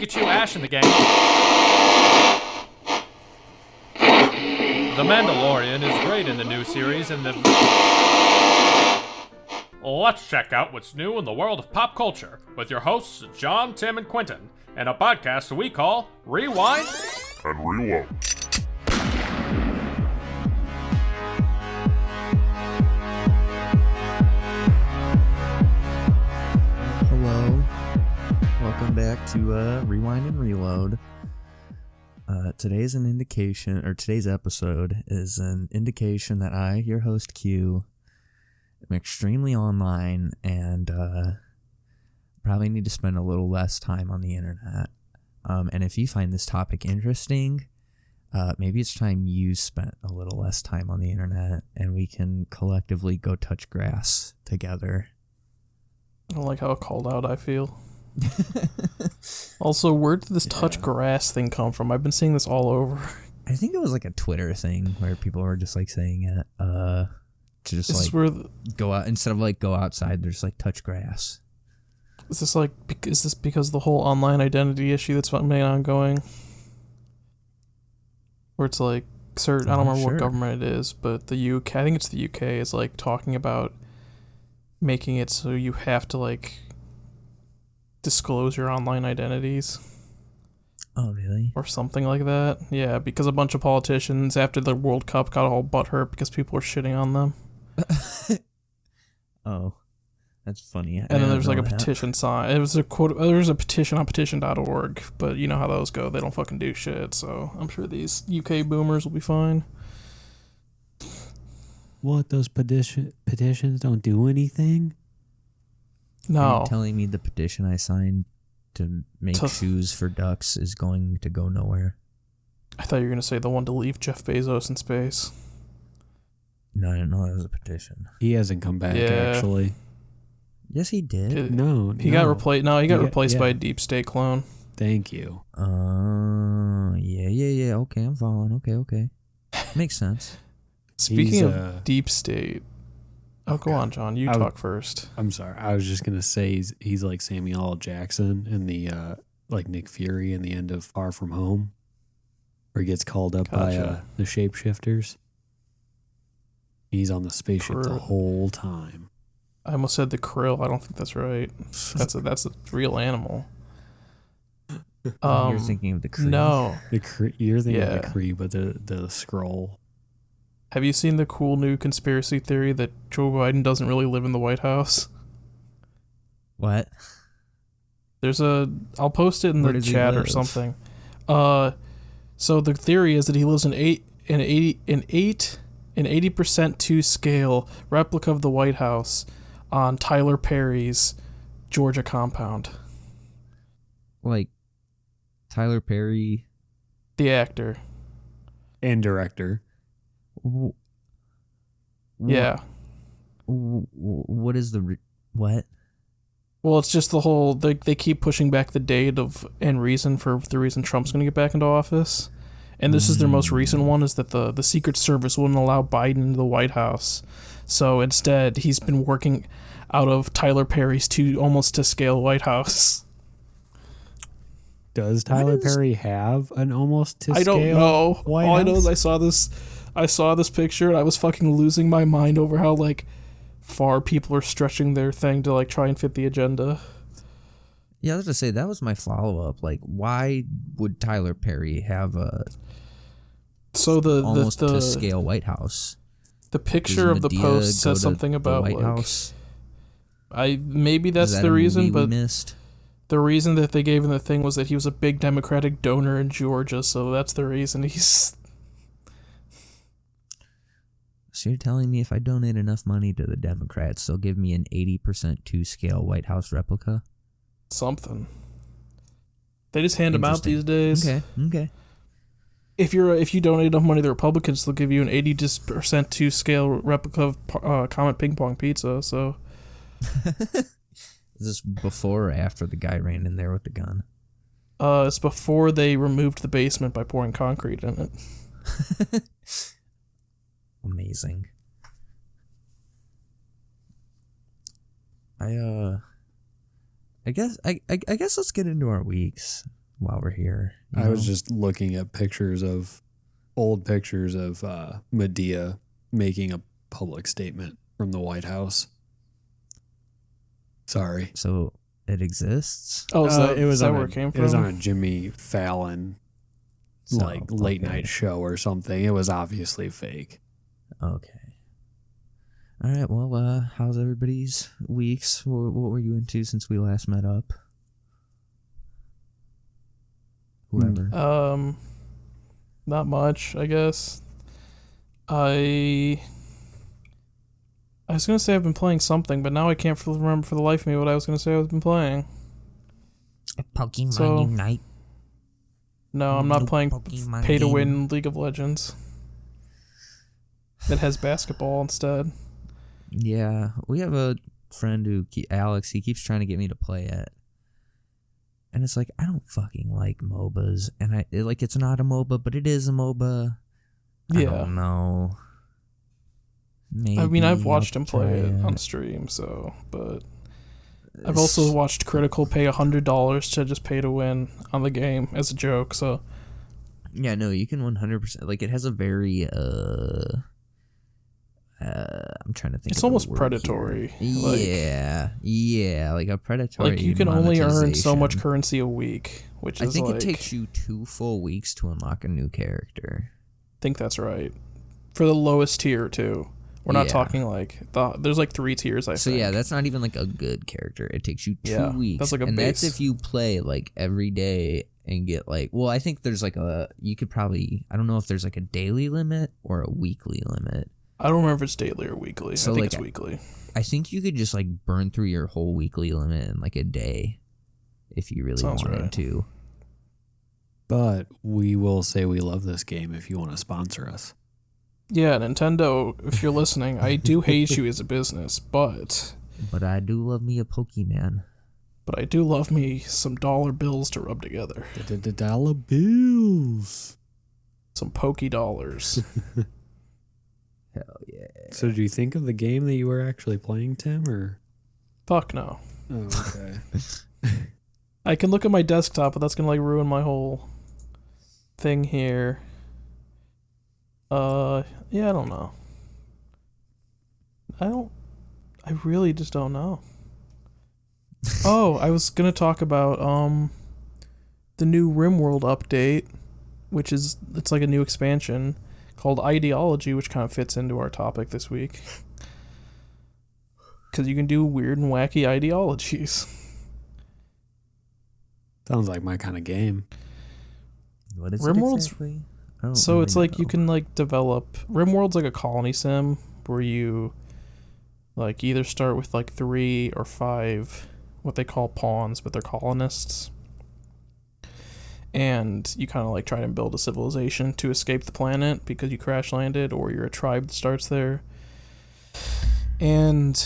Pikachu, Ash, and the gang. The Mandalorian is great in the new series, and let's check out what's new in the world of pop culture with your hosts John, Tim, and Quentin, and a podcast we call Rewind and Reload. Hello, welcome back to Rewind and Reload. Today's episode is an indication that I, your host Q, am extremely online and probably need to spend a little less time on the internet. And if you find this topic interesting, maybe it's time you spent a little less time on the internet and we can collectively go touch grass together. I don't like how called out I feel. Also, where did this touch grass thing come from? I've been seeing this all over. I think it was like a Twitter thing where people were just like saying it to just this like go out instead of like go outside. They're just like touch grass. Is this because of the whole online identity issue that's been ongoing? Where it's like certain, I don't remember what government it is, but the UK, I think it's the UK, is like talking about making it so you have to like disclose your online identities. Oh, really? Or something like that. Yeah, because a bunch of politicians after the World Cup got all butthurt because people were shitting on them. Oh, that's funny. And then there's like a petition sign. It was a quote. There was a petition on petition.org, but you know how those go. They don't fucking do shit. So I'm sure these UK boomers will be fine. What, those petitions don't do anything? No. Are you telling me the petition I signed to make shoes for ducks is going to go nowhere? I thought you were going to say the one to leave Jeff Bezos in space. No, I didn't know that was a petition. He hasn't come back, actually. Yes, he did. He got replaced. No, he got replaced by a deep state clone. Thank you. Yeah. Okay, I'm following. Okay. Makes sense. Speaking of deep state, go on, John. You talk first. I'm sorry. I was just gonna say he's like Samuel L. Jackson in the like Nick Fury in the end of Far From Home, where he gets called up by the shapeshifters. He's on the spaceship the whole time. I almost said the krill. I don't think that's right. That's a real animal. You're thinking of the Kree. No, you're thinking of the Kree, but the scroll. Have you seen the cool new conspiracy theory that Joe Biden doesn't really live in the White House? What? I'll post it in the chat or something. So the theory is that he lives in an 80% to scale replica of the White House on Tyler Perry's Georgia compound. Like Tyler Perry, the actor and director. Yeah. What is what? Well, it's just the whole they keep pushing back the date of and reason for the reason Trump's going to get back into office. And this is their most recent one, is that the Secret Service wouldn't allow Biden into the White House. So instead, he's been working out of Tyler Perry's almost to scale White House. Does Tyler Perry have an almost to scale? I don't know. White All House? I know is I saw this picture and I was fucking losing my mind over how like far people are stretching their thing to like try and fit the agenda. Yeah, I was gonna say that was my follow up. Like, why would Tyler Perry have a almost to scale White House? The picture of the post says something about White like, House. Maybe that's the reason, but the reason that they gave him the thing was that he was a big Democratic donor in Georgia, so that's the reason he's. So you're telling me if I donate enough money to the Democrats, they'll give me an 80% to scale White House replica? Something. They just hand them out these days. Okay. If you donate enough money to the Republicans, they'll give you an 80% to scale replica of Comet Ping Pong Pizza. So. Is this before or after the guy ran in there with the gun? It's before they removed the basement by pouring concrete in it. Amazing. I guess let's get into our weeks. while we're here. I was just looking at old pictures of Medea making a public statement from the White House. Sorry. So it exists? Oh, is that on where it came from? It was on a Jimmy Fallon late night show or something. It was obviously fake. Okay. All right. Well, how's everybody's weeks? What were you into since we last met up? Whoever. Not much, I guess. I was gonna say I've been playing something, but now I can't remember for the life of me what I was gonna say I've been playing. Pokemon Unite. No, I'm not playing Pokemon pay-to-win League of Legends. It has basketball instead. Yeah, we have a friend Alex, he keeps trying to get me to play it. And it's like, I don't fucking like MOBAs. And it's not a MOBA, but it is a MOBA. I don't know. Maybe I mean, I've watched him try play it on stream, but I've also watched Critical pay $100 to just pay to win on the game as a joke, so. Yeah, no, you can 100%. Like, it has a very, I'm trying to think. It's almost predatory. Yeah, like a predatory. Like, you can only earn so much currency a week, which is I think it takes you 2 full weeks to unlock a new character. I think that's right. For the lowest tier, too. We're not talking there's like 3 tiers, I think. So yeah, that's not even like a good character. It takes you 2 weeks. That's like a and base. That's if you play like every day and get I think there's you could probably, I don't know if there's like a daily limit or a weekly limit. I don't remember if it's daily or weekly. So I think it's weekly. I think you could just burn through your whole weekly limit in a day if you really wanted to. But we will say we love this game if you want to sponsor us. Yeah, Nintendo, if you're listening, I do hate you as a business, but I do love me a Pokemon. But I do love me some dollar bills to rub together. The dollar bills. Some Poke dollars. Hell yeah. So do you think of the game that you were actually playing, Tim, or? Fuck no. Oh, okay. I can look at my desktop, but that's gonna ruin my whole thing here. Yeah, I don't know. I really just don't know. Oh, I was gonna talk about the new RimWorld update, it's like a new expansion called Ideology, which kind of fits into our topic this week. Because you can do weird and wacky ideologies. Sounds like my kind of game. What is RimWorld's it exactly? So it's you can develop. RimWorld's like a colony sim where you either start with 3 or 5 what they call pawns, but they're colonists. And you kind of try to build a civilization to escape the planet because you crash landed, or you're a tribe that starts there. And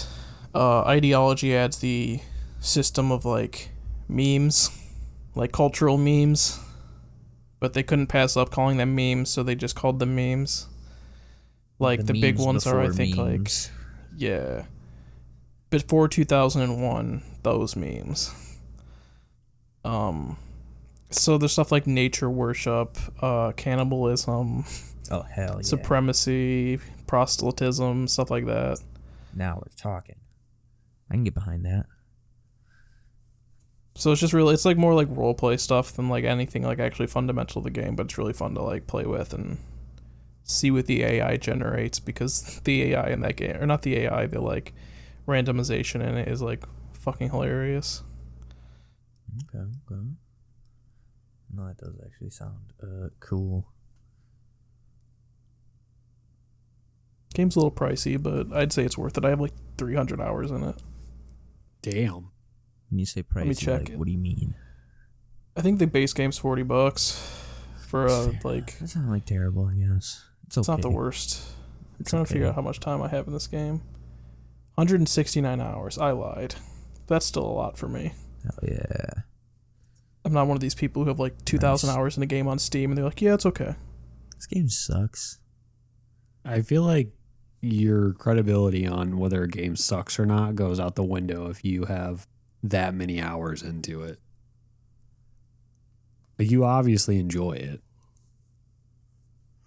Ideology adds the system of memes, cultural memes. But they couldn't pass up calling them memes, so they just called them memes. The big ones are, I think, memes. Yeah. Before 2001, those memes. So there's stuff like nature worship, cannibalism, oh hell yeah, supremacy, proselytism, stuff like that. Now we're talking. I can get behind that. So it's just really, it's more role play stuff than anything actually fundamental to the game, but it's really fun to play with and see what the AI generates, because the AI in that game, or not the AI, the randomization in it is fucking hilarious. Okay. No, that does actually sound cool. Game's a little pricey, but I'd say it's worth it. I have 300 hours in it. Damn. When you say price, Let me check it. What do you mean? I think the base game's $40 for That's not terrible, I guess. It's okay. It's not the worst. I'm trying to figure out how much time I have in this game. 169 hours. I lied. That's still a lot for me. Hell yeah. I'm not one of these people who have 2,000 hours in a game on Steam and they're yeah, it's okay. This game sucks. I feel like your credibility on whether a game sucks or not goes out the window if you have that many hours into it. But you obviously enjoy it.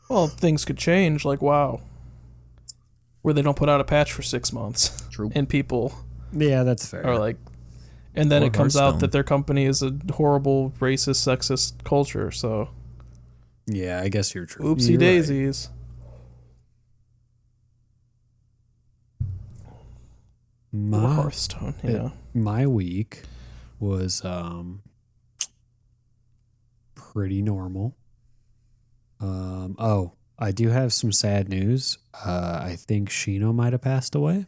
Well, things could change, like WoW, where they don't put out a patch for 6 months. True. And people Yeah, that's fair. are like, and then Or it comes out Hearthstone. that their company is a horrible, racist, sexist culture. So, Yeah, I guess you're true. oopsie You're right. daisies. Or My, Hearthstone, yeah. my week was pretty normal. I do have some sad news. I think Shino might have passed away.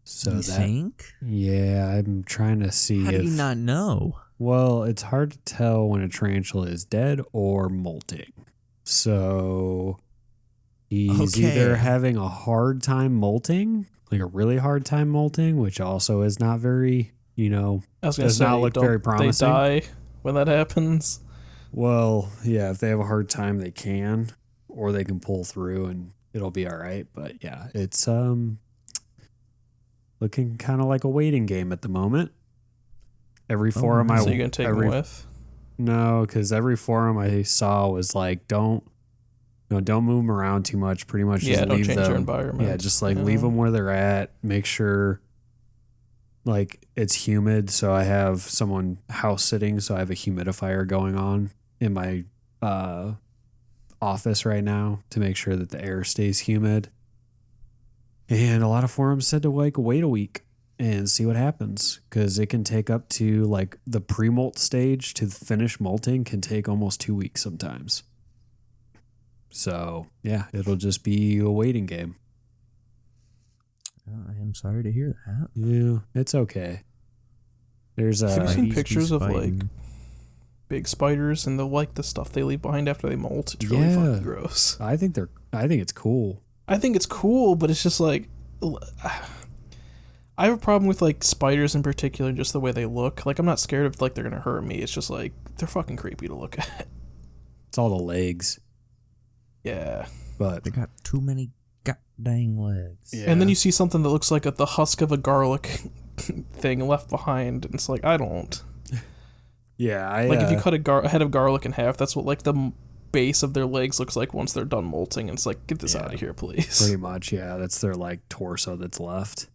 So You think? yeah, I'm trying to see How if do you not know? well, it's hard to tell when a tarantula is dead or molting. So he's either Okay. having a hard time molting, like a really hard time molting, which also is not very, I was gonna does say, not look very don't they promising. die when that happens? Well, yeah, if they have a hard time, they can, or they can pull through and it'll be all right. But yeah, it's looking kind of like a waiting game at the moment. Every forum no. I So you're gonna take them every with? no, because every forum I saw was like, don't move them around too much. Pretty much, Yeah, just don't leave change them. their environment. Yeah, just like leave them where they're at. Make sure, like, it's humid. So I have someone house sitting. So I have a humidifier going on in my office right now to make sure that the air stays humid. And a lot of forums said to like wait a week and see what happens, because it can take up to like the pre-molt stage to finish molting can take almost 2 weeks sometimes. So yeah, it'll just be a waiting game. I am sorry to hear that. Yeah, it's okay. There's Have you seen Spidey's pictures of like fighting. big spiders and the stuff they leave behind after they molt? It's really fucking gross. I think it's cool. I think it's cool, but it's just like I have a problem with like spiders in particular, just the way they look. Like I'm not scared of like they're gonna hurt me. It's just like they're fucking creepy to look at. It's all the legs, Yeah. but They got too many goddamn legs. yeah. And then you see something that looks like the husk of a garlic thing left behind, and it's like I don't yeah, like if you cut a head of garlic in half. That's what like the base of their legs looks like once they're done molting. And it's like, get this Yeah. out of here, please. pretty much, yeah, that's their like torso that's left.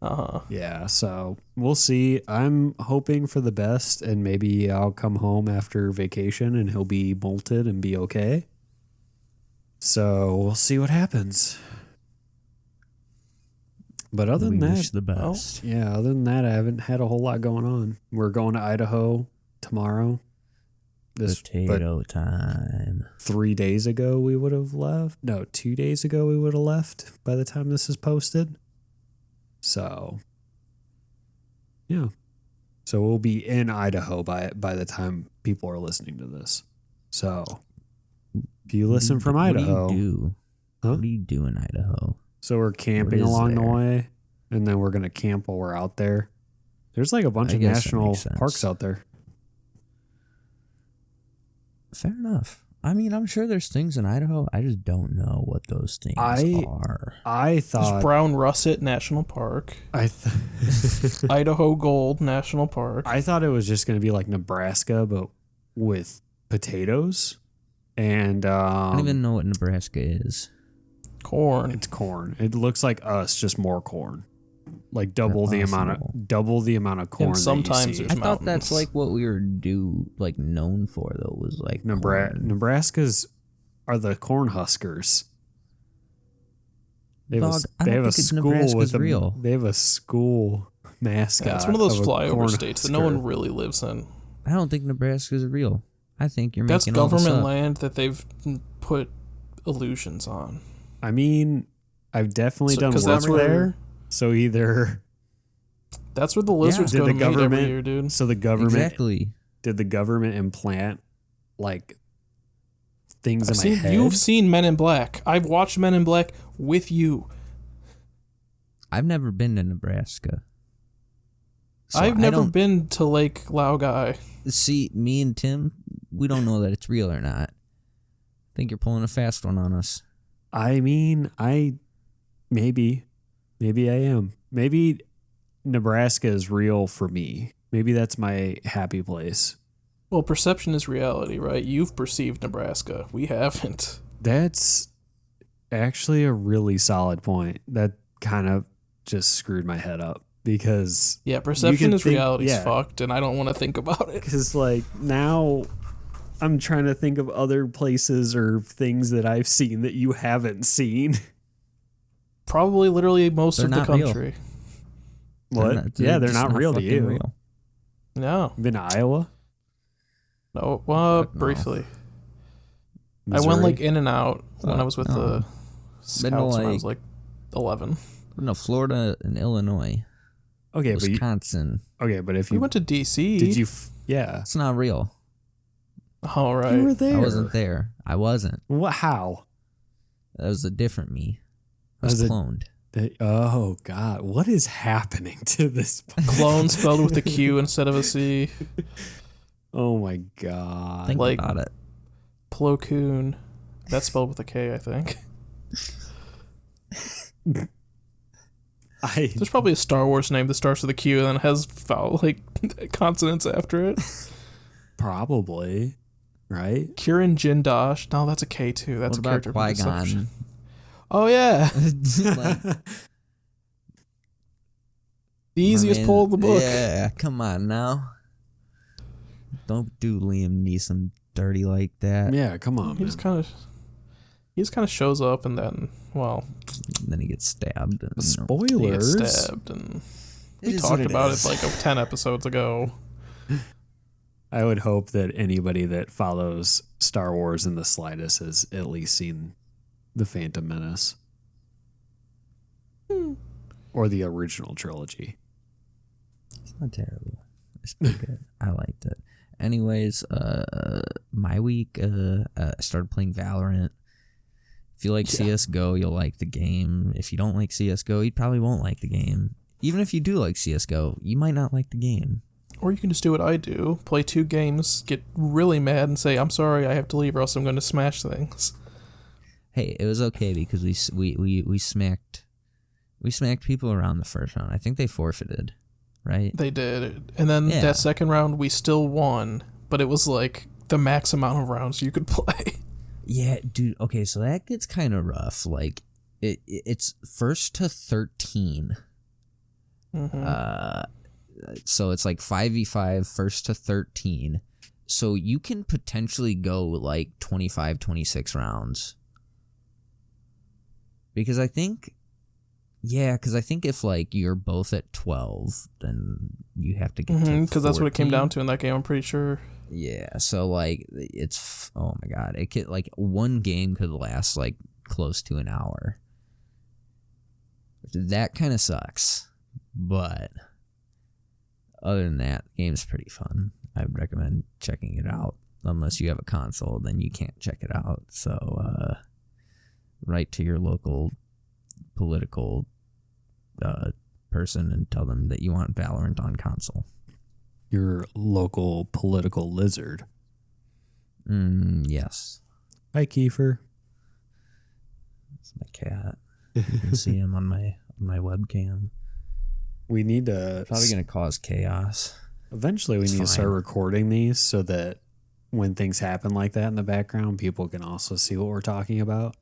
Uh-huh. Yeah, so we'll see. I'm hoping for the best, and maybe I'll come home after vacation and he'll be molted and be okay. So we'll see what happens. But other We than wish that, the best. yeah, other than that, I haven't had a whole lot going on. We're going to Idaho tomorrow. Potato time. 3 days ago we would have left. No, 2 days ago we would have left by the time this is posted. So, yeah. So we'll be in Idaho by the time people are listening to this. So, if you listen from Idaho, What do you do? Huh? What do you do in Idaho? so we're camping What is along the there? way, and then we're gonna camp while we're out there. There's like a bunch I of guess that national makes sense. parks out there. Fair enough. I mean, I'm sure there's things in Idaho. I just don't know what those things are. I There's thought Brown Russet National Park, I Idaho Gold National Park. I thought it was just gonna be like Nebraska, but with potatoes. And I don't even know what Nebraska is. Corn. it's corn. It looks like us, just more corn. Like double the amount Impossible. of corn. And that sometimes you see. there's I thought that's mountains. like what we were known for though, was like corn. Nebraska's are the corn huskers. They have Dog, a, I they don't have a think it's school Nebraska's with them. real. They have a school mascot. Yeah, it's one of those a flyover corn states that no husker. one really lives in. I don't think Nebraska's real. I think you're That's making all this government up. land that they've put illusions on. I mean, I've definitely So- done 'cause work that's where- there. So either That's where the lizards did go the to meet every government year, dude. so the government Exactly. did the government implant like things in my head? You've seen Men in Black. I've watched Men in Black with you. I've never been to Nebraska. So I've I never don't been to Lake Laogai. see me and Tim, we don't know that it's real or not. I think you're pulling a fast one on us. I mean, maybe I am. Maybe Nebraska is real for me. Maybe that's my happy place. Well, perception is reality, right? You've perceived Nebraska. We haven't. That's actually a really solid point. That kind of just screwed my head up because Yeah, perception is reality's yeah, fucked, and I don't want to think about it. because like now I'm trying to think of other places or things that I've seen that you haven't seen. Probably literally most They're of the not real. country. What? They're They're just not real to fucking you. real. No. Been to Iowa? No, well, Fuck no. briefly. I Missouri? went like in and out when I was with no. the Been to, scouts when I was like- like 11. No, Florida and Illinois, Okay, but Wisconsin. but if We you went to DC. did you yeah. It's not real. All right. You were there. I wasn't there. I wasn't. What? How? That was a different me. I was Was it- cloned. Oh God! What is happening to this? Clone spelled with a Q instead of a C. Oh my God! Think like- about it. Plo Koon. That's spelled with a K, I think. There's probably a Star Wars name that starts with a Q and then has consonants after it. Probably right. Kirin Jindosh. No, that's a K too. That's What a about character from Deception. Qui-Gon? Oh yeah, Like, the easiest man, pull of the book. Yeah, come on now. Don't do Liam Neeson dirty like that. Yeah, come on. He just kind of shows up and then, well, And then he gets stabbed. And, he Spoilers. gets stabbed and we is talked what it about is. it like 10 episodes ago. I would hope that anybody that follows Star Wars in the slightest has at least seen The Phantom Menace or the original trilogy. It's not terrible. It's pretty good. I liked it. Anyways, my week, I started playing Valorant. If you like CSGO, you'll like the game. If you don't like CSGO, you probably won't like the game. Even if you do like CSGO, you might not like the game. Or you can just do what I do, play 2 games, get really mad and say, I'm sorry, I have to leave or else I'm going to smash things. Hey, it was okay because we smacked people around the first round. I think they forfeited, right? They did. And then Yeah. that second round, we still won, but it was like the max amount of rounds you could play. Yeah, dude. Okay, so that gets kind of rough. Like, it's first to 13. Mm-hmm. So it's like 5v5, first to 13. So you can potentially go like 25, 26 rounds. Because I think if like you're both at 12, then you have to get to Because that's what it came 14. down to in that game, I'm pretty sure. Yeah, so like it's, oh my god, it could, like, one game could last like close to an hour. That kind of sucks, but other than that, the game's pretty fun. I would recommend checking it out. Unless you have a console, then you can't check it out. So write to your local political person and tell them that you want Valorant on console. Your local political lizard. Yes. Hi, Kiefer. It's my cat. You can see him on my webcam. We need to Probably gonna cause chaos. eventually. We It's need to start fine. recording these so that when things happen like that in the background, people can also see what we're talking about.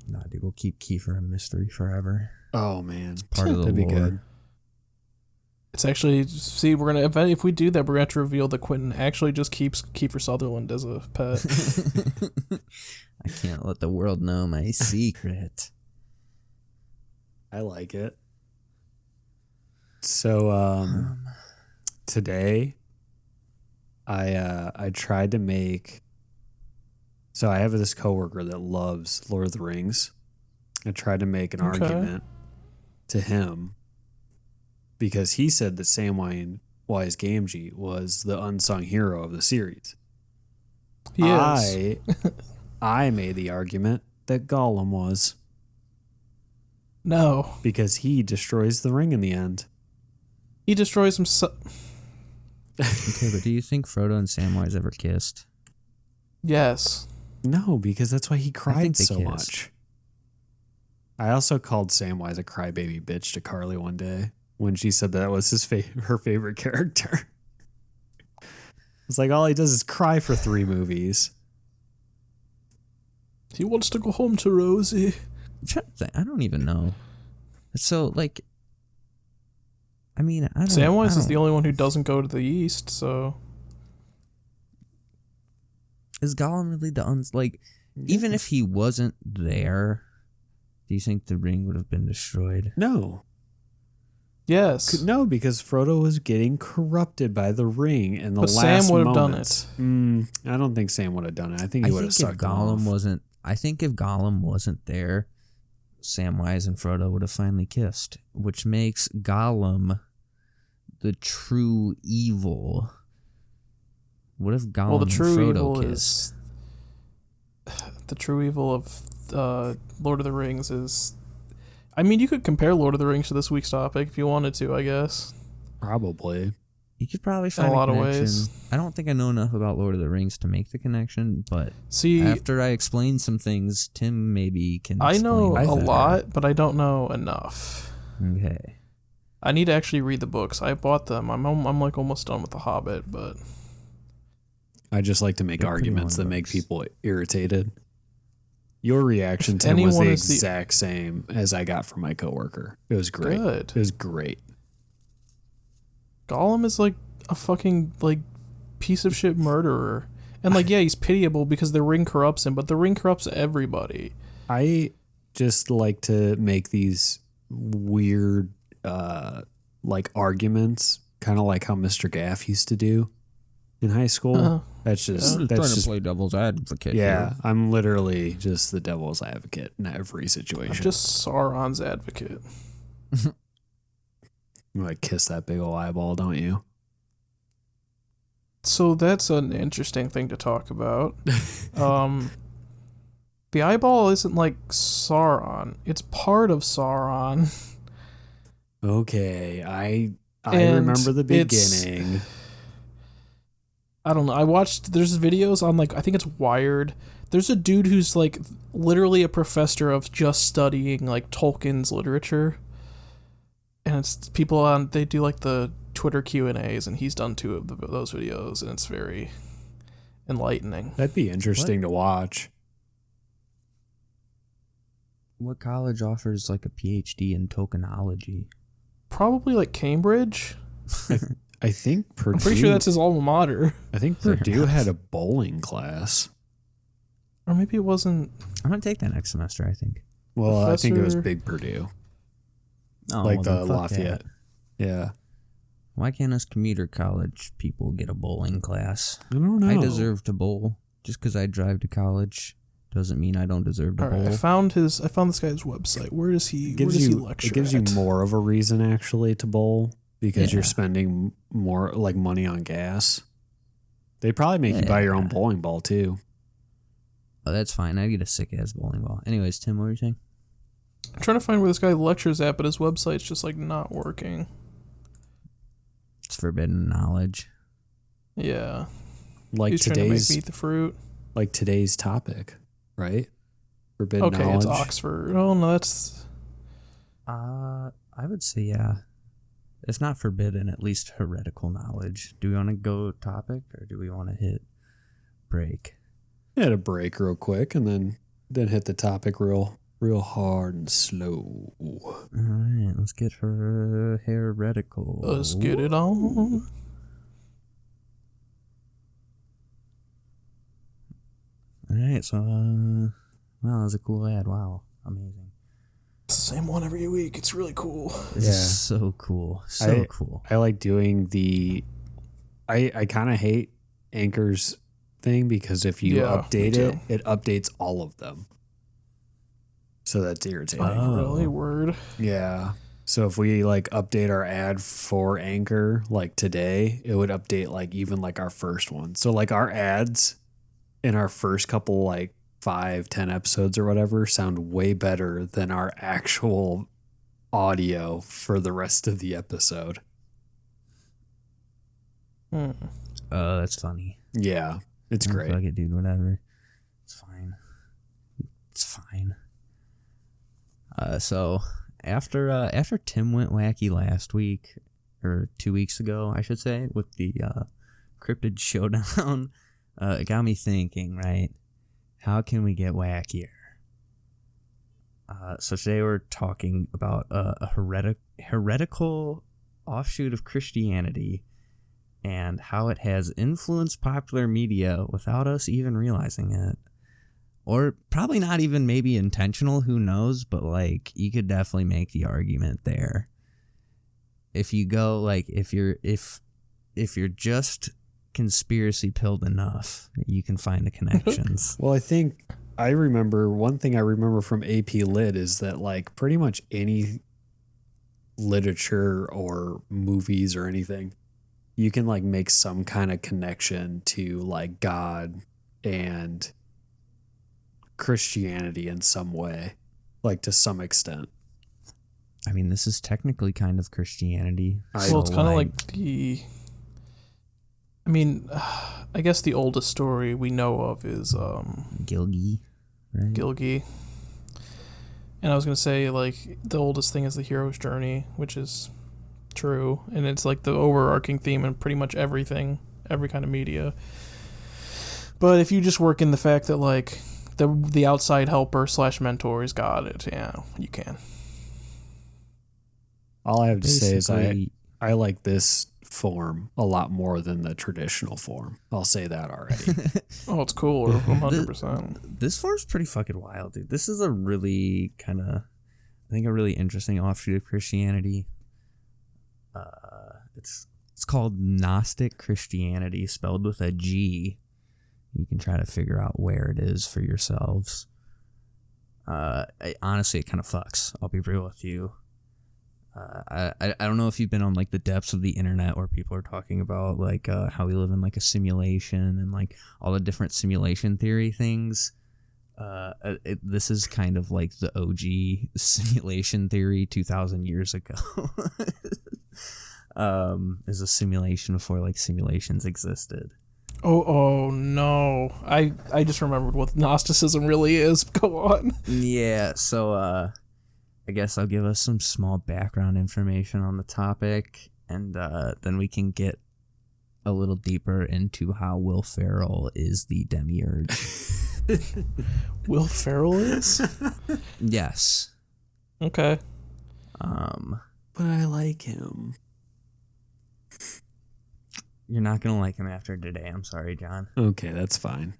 Nah, dude, we'll keep Kiefer a mystery forever. Oh man, Part of the that'd be lore. good. It's actually, see, we're going to, if we do that, we're going to have to reveal that Quentin actually just keeps Kiefer Sutherland as a pet. I can't let the world know my secret. I like it. So today I tried to make, so I have this coworker that loves Lord of the Rings. I tried to make an Okay. argument to him because he said that Samwise Gamgee was the unsung hero of the series. He is. I made the argument that Gollum was No. because he destroys the ring in the end. He destroys himself. Okay, but do you think Frodo and Samwise ever kissed? Yes. No, because that's why he cried they so kissed. much. I also called Samwise a crybaby bitch to Carly one day when she said that was her favorite character. It's like all he does is cry for 3 movies. He wants to go home to Rosie. I'm trying to think. I don't even know. So, like, I mean, I don't. Samwise is the only one who doesn't go to the east, so. Is Gollum really the even if he wasn't there, do you think the ring would have been destroyed? No. Yes. No, because Frodo was getting corrupted by the ring in the But last Sam would have done moments. it. I don't think Sam would have done it. I think he would have sucked him off. I think if Gollum wasn't there, Samwise and Frodo would have finally kissed, which makes Gollum the true evil. What if Gollum the true and Frodo evil kiss? The true evil of Lord of the Rings is. I mean, you could compare Lord of the Rings to this week's topic if you wanted to, I guess. Probably. You could probably find a lot of connection. ways. I don't think I know enough about Lord of the Rings to make the connection, but See, after I explain some things, Tim maybe can I explain know a better. lot, but I don't know enough. Okay. I need to actually read the books. I bought them. I'm like almost done with The Hobbit, but I just like to make They're pretty arguments that long make books. people irritated. Your reaction, If Tim, was the anyone is the- exact same as I got from my coworker. It was great. Good. It was great. Gollum is like a fucking like piece of shit murderer. And like, yeah, he's pitiable because the ring corrupts him, but the ring corrupts everybody. I just like to make these weird like arguments, kind of like how Mr. Gaff used to do in high school. Uh-huh. That's just I'm that's trying to just play devil's advocate. yeah. here. I'm literally just the devil's advocate in every I'm situation. just Sauron's advocate. You like kiss that big ol' eyeball, don't you? So that's an interesting thing to talk about. The eyeball isn't like Sauron. It's part of Sauron. Okay, I And remember the it's- beginning. I don't know. There's videos on like, I think it's Wired. There's a dude who's like literally a professor of just studying like Tolkien's literature. And it's people they do like the Twitter Q&As, and he's done 2 of those videos, and it's very enlightening. That'd be interesting to watch. What college offers like a PhD in tokenology? Probably like Cambridge. I think Purdue. I'm pretty sure that's his alma mater. I think Purdue had a bowling class. Or maybe it wasn't. I'm gonna take that next semester. I think. Well, I think it was Professor- Big Purdue, Oh, like well, the then fuck Lafayette. that. Yeah, Why can't us commuter college people get a bowling class? I don't know. I deserve to bowl. Just because I drive to college doesn't mean I don't deserve to All right, bowl. I found this guy's website. Where does he? It Where gives does he you lecture? it gives you at? more of a reason actually to bowl because you're Yeah. spending more like money on gas. They probably make you buy your own Yeah. bowling ball too. Oh, that's fine. I get a sick ass bowling ball. Anyways, Tim, what were you saying? I'm trying to find where this guy lectures at, but his website's just like not working. It's forbidden knowledge. Yeah, Like he's trying to make me today's eat the fruit. like today's topic, right? Forbidden Okay, knowledge. it's Oxford. Oh no, that's I would say yeah. If not forbidden, at least heretical knowledge. Do we want to go topic or do we want to hit break? Hit a break real quick and then hit the topic real hard and slow. All right, let's get her heretical. let's get it on. All right, so wow, that was a cool ad. Wow, amazing. It's the same one every week. It's really cool. This Yeah. is so cool, so cool. I like doing I kind of hate Anchor's thing because if you Yeah, update me it, too. it updates all of them. So that's irritating. Oh. Really, word. Yeah. So if we like update our ad for Anchor like today, it would update like even like our first one. So like our ads in our first couple like 5-10 episodes or whatever sound way better than our actual audio for the rest of the episode. Hmm. That's funny. Yeah, it's Oh, great. Fuck it, dude. Whatever. It's fine. It's fine. So after Tim went wacky last week or 2 weeks ago, I should say, with the cryptid showdown, it got me thinking, right? How can we get wackier? So today we're talking about a heretical offshoot of Christianity and how it has influenced popular media without us even realizing it. Or probably not even maybe intentional, who knows, but like you could definitely make the argument there. If you go like if you're just conspiracy pilled enough, you can find the connections. Well, I remember one thing I remember from AP Lit is that like pretty much any literature or movies or anything, you can like make some kind of connection to like God and Christianity in some way, like to some extent. I mean, this is technically kind of Christianity. Well, it's kind of like the... I mean, I guess the oldest story we know of is Gilgi, right? Gilgi. And I was going to say, like, the oldest thing is the hero's journey, which is true. And it's like the overarching theme in pretty much everything, every kind of media. But if you just work in the fact that, like, the outside helper / mentor is God, you can. All I have to say is I like this form a lot more than the traditional form. I'll say that already. Oh, it's cool. 100%. This form's pretty fucking wild, dude. This is a really kind of, I think, a really interesting offshoot of Christianity. It's called Gnostic Christianity, spelled with a G. You can try to figure out where it is for yourselves. Honestly, it kind of fucks. I'll be real with you. I don't know if you've been on like the depths of the internet where people are talking about like how we live in like a simulation and like all the different simulation theory things. This is kind of like the OG simulation theory 2,000 years ago. Is a simulation before like simulations existed. Oh no! I just remembered what Gnosticism really is. Go on. Yeah. So I guess I'll give us some small background information on the topic, and then we can get a little deeper into how Will Ferrell is the demiurge. Will Ferrell is? Yes. Okay. But I like him. You're not gonna like him after today. I'm sorry, John. Okay, that's fine.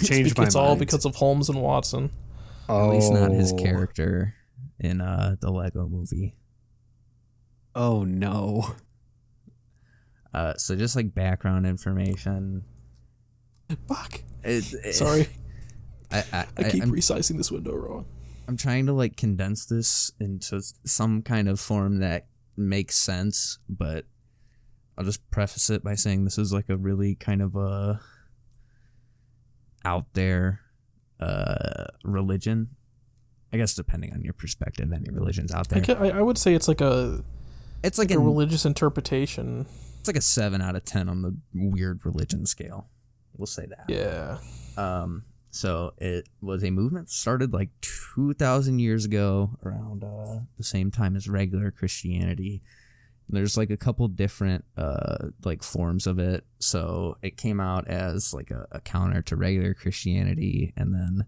Change my mind. It's all because of Holmes and Watson. At least not his character in the Lego movie. Oh no. So just like background information. Fuck. Sorry. I keep I'm resizing this window wrong. I'm trying to like condense this into some kind of form that makes sense, but I'll just preface it by saying this is like a really kind of out there religion. I guess depending on your perspective, any religion's out there. I would say it's like a religious interpretation. It's like a 7 out of 10 on the weird religion scale. We'll say that. Yeah. So it was a movement that started like 2,000 years ago, around the same time as regular Christianity. There's like a couple different like forms of it. So it came out as like a counter to regular Christianity, and then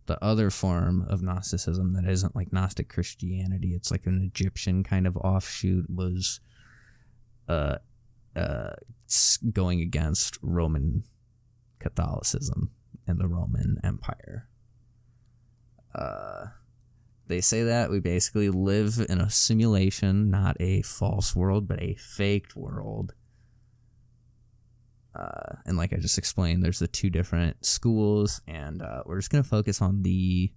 the other form of Gnosticism that isn't like Gnostic Christianity, it's like an Egyptian kind of offshoot, was going against Roman Catholicism and the Roman Empire. They say that we basically live in a simulation, not a false world, but a faked world. And like I just explained, there's the two different schools, and we're just gonna focus on the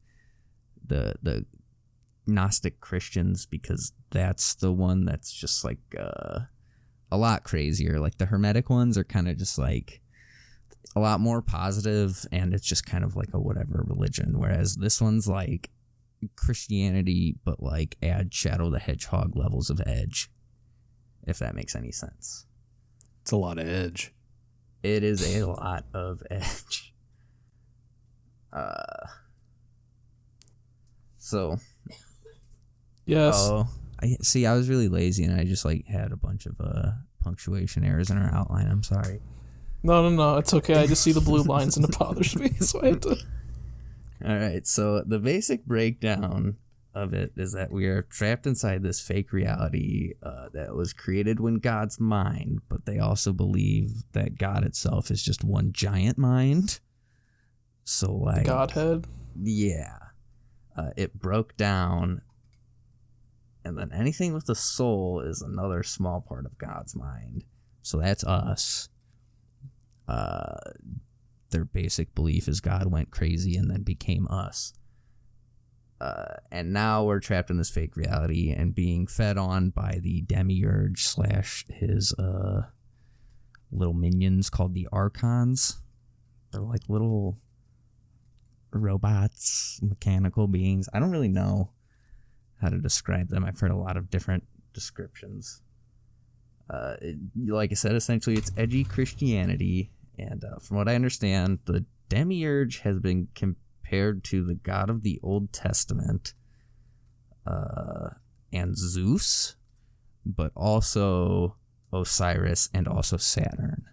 Gnostic Christians because that's the one that's just like a lot crazier. Like the Hermetic ones are kind of just like a lot more positive, and it's just kind of like a whatever religion. Whereas this one's like Christianity, but like add Shadow the Hedgehog levels of edge, if that makes any sense. It's a lot of edge. It is a lot of edge. So yes. Oh, I was really lazy and I just like had a bunch of punctuation errors in our outline. I'm sorry. No, it's okay. I just see the blue lines and it bothers me, so I had to. All right, so the basic breakdown of it is that we are trapped inside this fake reality that was created in God's mind, but they also believe that God itself is just one giant mind. So, like, Godhead? Yeah. It broke down, and then anything with a soul is another small part of God's mind. So that's us. Their basic belief is God went crazy and then became us. And now we're trapped in this fake reality and being fed on by the demiurge / his little minions called the Archons. They're like little robots, mechanical beings. I don't really know how to describe them. I've heard a lot of different descriptions. Like I said, essentially it's edgy Christianity. And from what I understand, the demiurge has been compared to the god of the Old Testament and Zeus, but also Osiris and also Saturn.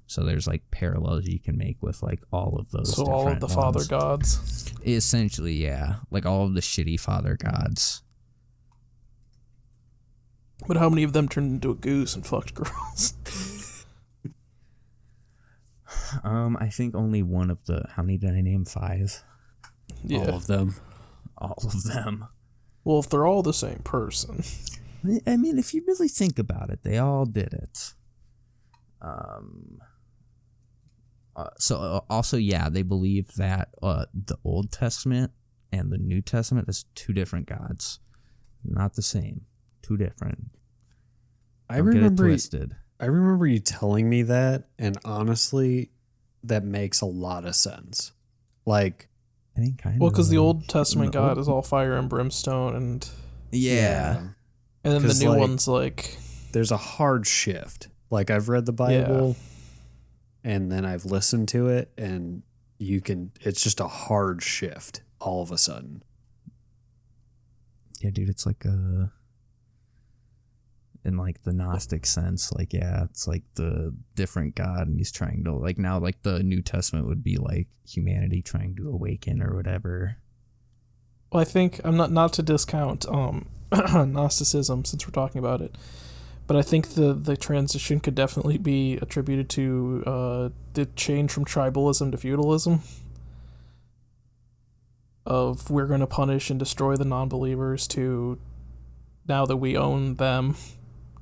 So there's like parallels you can make with like all of those. So all of the father gods? Essentially, yeah. Like all of the shitty father gods. But how many of them turned into a goose and fucked girls? I think only one of the... How many did I name? 5? Yeah. All of them. All of them. Well, if they're all the same person. I mean, if you really think about it, they all did it. Also, yeah, they believe that the Old Testament and the New Testament is 2 different gods. Not the same. 2 different. I remember twisted. I remember you telling me that, and honestly, that makes a lot of sense. Like, I mean, kind of. Well, because the Old Testament God is all fire and brimstone, and yeah. And then the new like, one's like... There's a hard shift. Like, I've read the Bible, and then I've listened to it, and it's just a hard shift all of a sudden. Yeah, dude, it's like in like the Gnostic sense, like, yeah, it's like the different God, and he's trying to, like, now, like, the New Testament would be like humanity trying to awaken or whatever. Well, I think, I'm not to discount Gnosticism, since we're talking about it, but I think the transition could definitely be attributed to the change from tribalism to feudalism. Of we're going to punish and destroy the non-believers to now that we own them,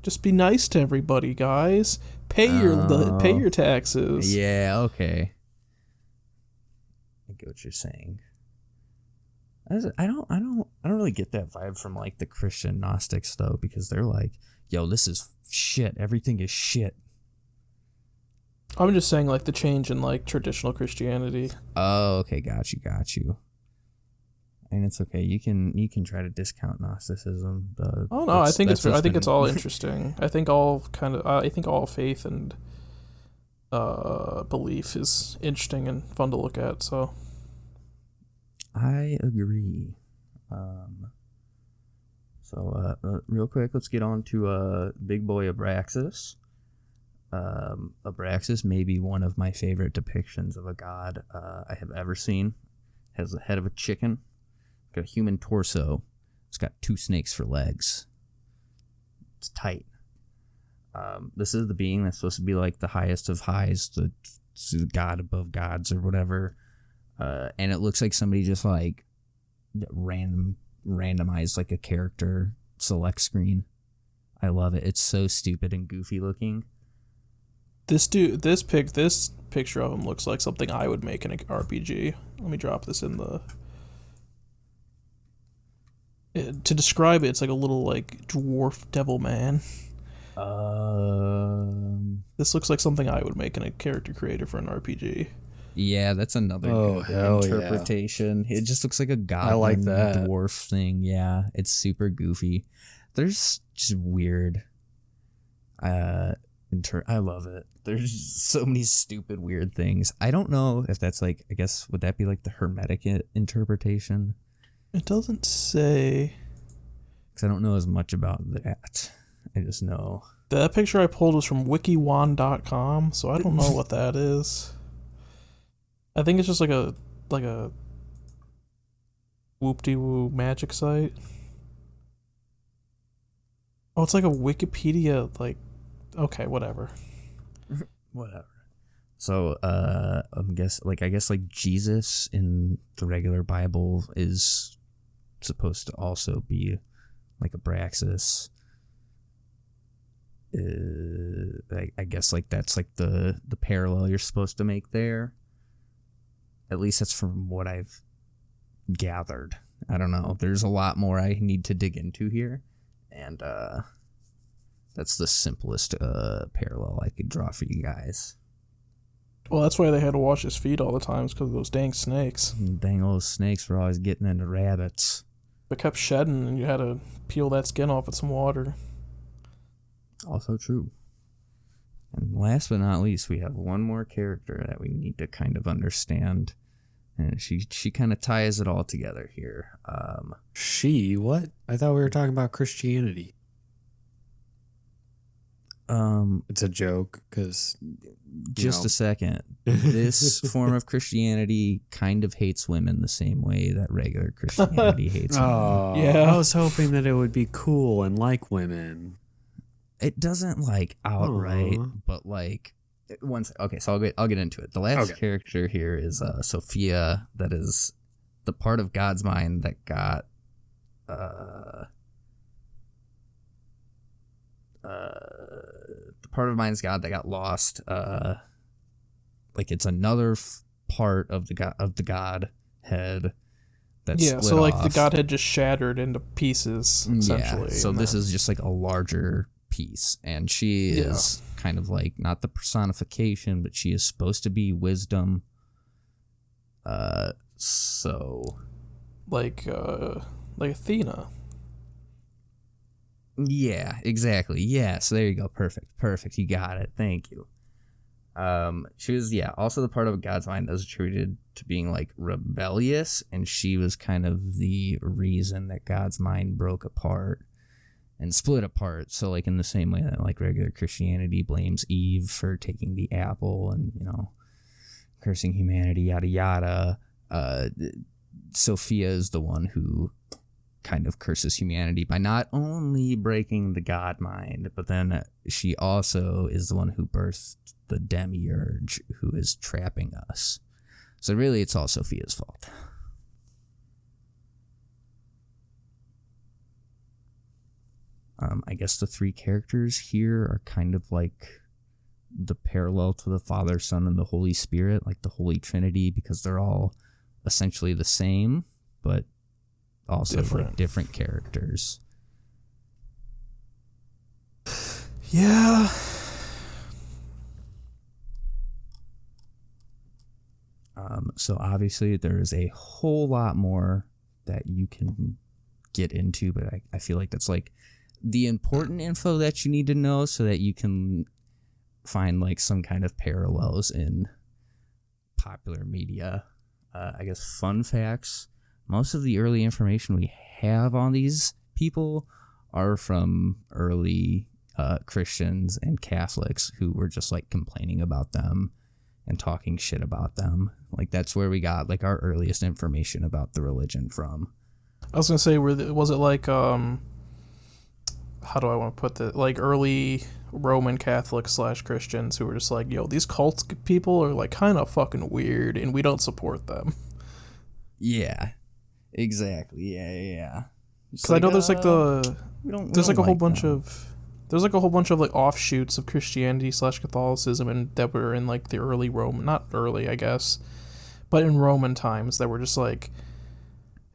just be nice to everybody, guys. Pay your taxes. Yeah, okay. I get what you're saying. I don't really get that vibe from like the Christian Gnostics though, because they're like, yo, this is shit. Everything is shit. I'm just saying like the change in like traditional Christianity. Oh, okay, got you. And it's okay. You can try to discount Gnosticism. I think it's all interesting. I think all faith and belief is interesting and fun to look at. So I agree. Real quick, let's get on to big boy Abraxas. Abraxas may be one of my favorite depictions of a god I have ever seen. Has the head of a chicken. Got a human torso. It's got 2 snakes for legs. It's tight. This is the being that's supposed to be like the highest of highs, the god above gods or whatever. And it looks like somebody just like randomized like a character select screen. I love it. It's so stupid and goofy looking. This picture of him looks like something I would make in an RPG. Let me drop this in the... To describe it, it's like a little like dwarf devil man. This looks like something I would make in a character creator for an RPG. Yeah, that's another good interpretation. Yeah. It just looks like a goblin, I like that dwarf thing. Yeah, it's super goofy. There's just weird. I love it. There's just so many stupid weird things. I don't know if that's like, I guess, would that be like the Hermetic interpretation? It doesn't say. Because I don't know as much about that. I just know. That picture I pulled was from wikiwan.com, so I don't know what that is. I think it's just like a whoop-de-woo magic site. Oh, it's like a Wikipedia, like, okay, whatever. Whatever. So, I guess Jesus in the regular Bible is supposed to also be like Abraxas. I guess like that's like the parallel you're supposed to make there. At least that's from what I've gathered. I don't know. There's a lot more I need to dig into here, and that's the simplest parallel I could draw for you guys. Well, that's why they had to wash his feet all the time, because of those dang snakes. Dang old snakes were always getting into rabbits. They kept shedding, and you had to peel that skin off with some water. Also true. And last but not least, we have one more character that we need to kind of understand. And she kind of ties it all together here. What? I thought we were talking about Christianity. It's a joke, because... Just a second. This form of Christianity kind of hates women the same way that regular Christianity hates women. Oh, Yeah. I was hoping that it would be cool and like women. It doesn't like outright, but like okay, so I'll get into it. The last character here is Sophia, that is the part of God's mind that got the part of mind's God that got lost. Like it's another part of the Godhead that split so like off. the Godhead just shattered into pieces, essentially. Yeah, so this is just like a larger piece, and she is kind of like not the personification, but she is supposed to be wisdom. So like Athena. Yeah, exactly. Yeah, so there you go. Perfect. You got it. Thank you. She was also the part of God's mind that was attributed to being like rebellious, and she was kind of the reason that God's mind broke apart and split apart. So like in the same way that like regular Christianity blames Eve for taking the apple and, you know, cursing humanity, yada yada, Sophia is the one who kind of curses humanity by not only breaking the God mind, but then she also is the one who birthed the demiurge who is trapping us. So really it's all Sophia's fault. I guess the three characters here are kind of like the parallel to the Father, Son, and the Holy Spirit, like the Holy Trinity, because they're all essentially the same, but also like different characters. Yeah. So obviously there is a whole lot more that you can get into, but I feel like that's like the important info that you need to know so that you can find like some kind of parallels in popular media. I guess fun facts. Most of the early information we have on these people are from early Christians and Catholics who were just like complaining about them and talking shit about them. Like that's where we got like our earliest information about the religion from. I was gonna say, was it like how do I want to put that? Like early Roman Catholics / Christians who were just like, yo, these cult people are like kind of fucking weird, and we don't support them. Yeah, exactly. Yeah. Because I know there's like there's like a whole bunch of like offshoots of Christianity / Catholicism, and that were in like the early Roman, not early, I guess, but in Roman times that were just like,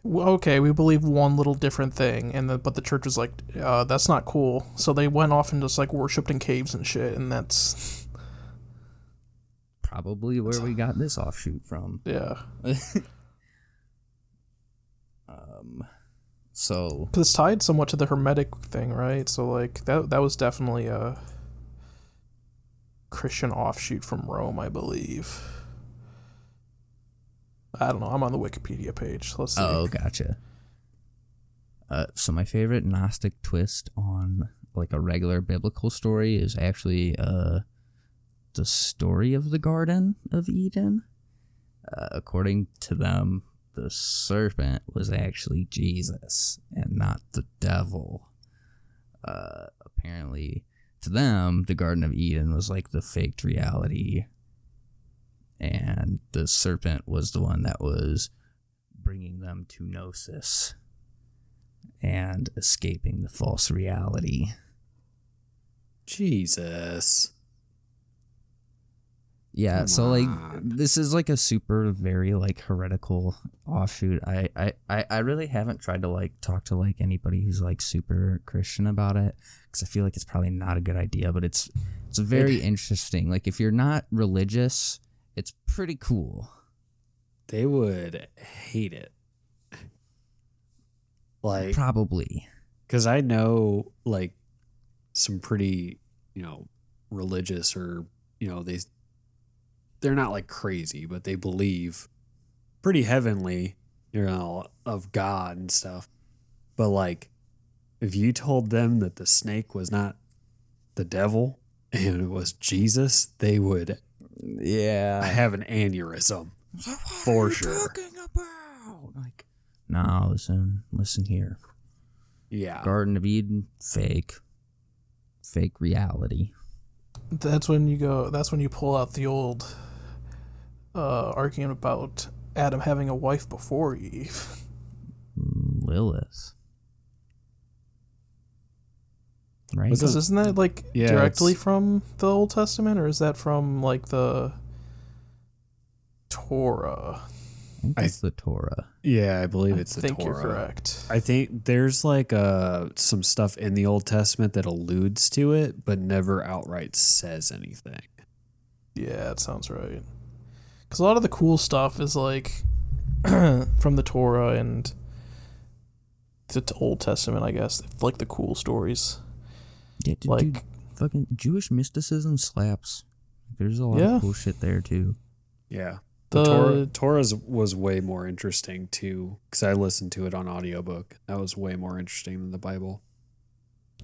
okay, we believe one little different thing, but the church was like, that's not cool. So they went off and just like worshipped in caves and shit, and that's probably where we got this offshoot from. Yeah. So because it's tied somewhat to the Hermetic thing, right? So like that was definitely a Christian offshoot from Rome, I believe. I don't know. I'm on the Wikipedia page. Let's see. Oh, gotcha. So my favorite Gnostic twist on like a regular biblical story is actually the story of the Garden of Eden. According to them, the serpent was actually Jesus and not the devil. Apparently, to them, the Garden of Eden was like the faked reality, and the serpent was the one that was bringing them to Gnosis and escaping the false reality. Jesus. Yeah, Come so like on. this is like a super very like heretical offshoot. I really haven't tried to like talk to like anybody who's like super Christian about it, because I feel like it's probably not a good idea, but it's very interesting. Like if you're not religious, it's pretty cool. They would hate it. Like, Probably. because I know like some pretty, religious, or, they're not like crazy, but they believe pretty heavenly, of God and stuff. But like, if you told them that the snake was not the devil and it was Jesus, they would have an aneurysm for sure. Like, nah, listen here. Yeah. Garden of Eden, fake reality. That's when you pull out the old argument about Adam having a wife before Eve. Lilith. Right? Was Because isn't that like Yeah, directly it's- from the Old Testament, or is that from like the Torah? I think it's the Torah. Yeah, I believe I it's the think Torah. you're correct. I think there's like some stuff in the Old Testament that alludes to it, but never outright says anything. Yeah, that sounds right. Because a lot of the cool stuff is like from the Torah and the Old Testament, I guess. Like the cool stories. Yeah, dude, fucking Jewish mysticism slaps. There's a lot of cool shit there too. Yeah. The Torah's was way more interesting too, because I listened to it on audiobook. That was way more interesting than the Bible.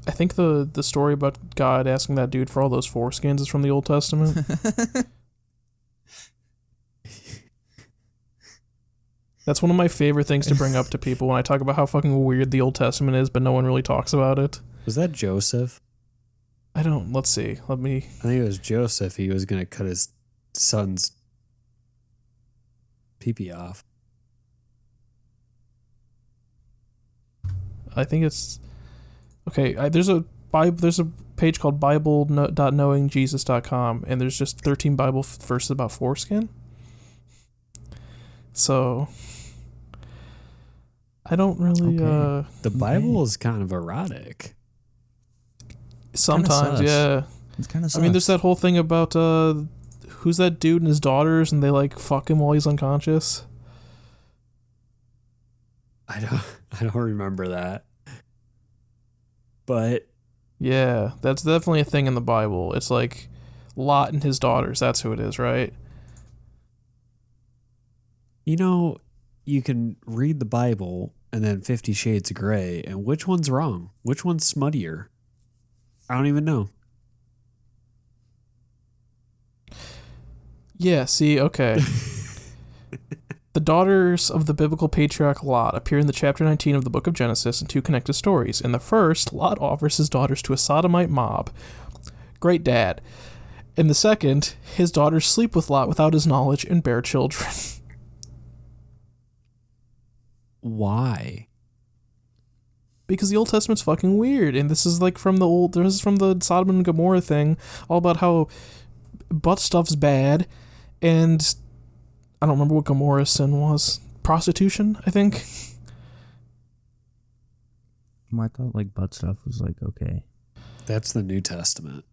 I think the story about God asking that dude for all those foreskins is from the Old Testament. That's one of my favorite things to bring up to people when I talk about how fucking weird the Old Testament is, but no one really talks about it. Was that Joseph? Let's see. I think it was Joseph. He was going to cut his son's pee-pee off. I think it's okay. There's a page called bible.knowingjesus.com, and there's just 13 Bible verses about foreskin. So I don't really. Okay. The Bible is kind of erotic. Sometimes, sus. yeah. It's kind of. I mean, there's that whole thing about who's that dude and his daughters, and they like fuck him while he's unconscious. I don't remember that. But Yeah, that's definitely a thing in the Bible. It's like Lot and his daughters. That's who it is, right? you can read the Bible and then 50 Shades of Grey, and which one's wrong? Which one's smuttier? I don't even know. Yeah, see, okay. The daughters of the biblical patriarch Lot appear in the chapter 19 of the book of Genesis in two connected stories. In the first, Lot offers his daughters to a sodomite mob. Great dad. In the second, his daughters sleep with Lot without his knowledge and bear children. Why? Because the Old Testament's fucking weird, and this is like from the Sodom and Gomorrah thing, all about how butt stuff's bad, and I don't remember what Gomorrah's sin was. Prostitution, I think. I thought like butt stuff was like okay. That's the New Testament.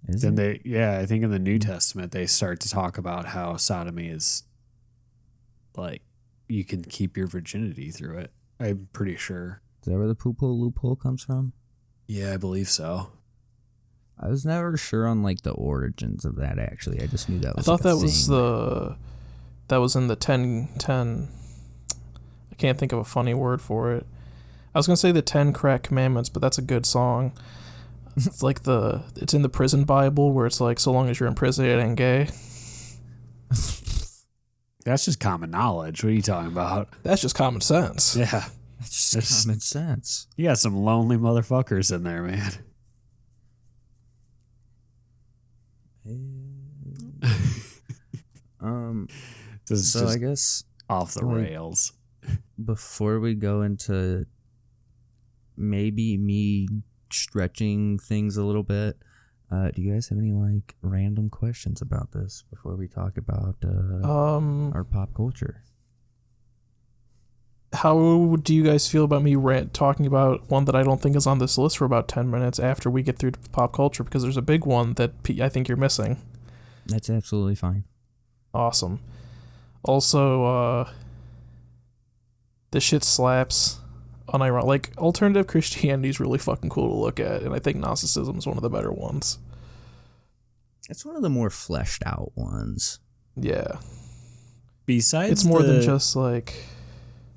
Is Then it? I think in the New Testament they start to talk about how sodomy is like you can keep your virginity through it. I'm pretty sure. Is that where the poo-poo loophole comes from? Yeah, I believe so. I was never sure on like the origins of that. Actually, I just knew that I was. thought like, that a was thing. that was in the 10. I can't think of a funny word for it. I was gonna say the 10 Crack Commandments, but that's a good song. It's like it's in the prison Bible where it's like, so long as you're in prison, it ain't gay. That's just common knowledge. What are you talking about? That's just common sense. Yeah. That's just common sense. You got some lonely motherfuckers in there, man. So I guess off the rails. Before we go into maybe me stretching things a little bit, do you guys have any like random questions about this before we talk about our pop culture? How do you guys feel about me talking about one that I don't think is on this list for about 10 minutes after we get through to pop culture? Because there's a big one that I think you're missing. That's absolutely fine. Awesome. Also, this shit slaps. Like, alternative Christianity is really fucking cool to look at, and I think Gnosticism is one of the better ones. It's one of the more fleshed out ones. Yeah. Besides, it's more than just like.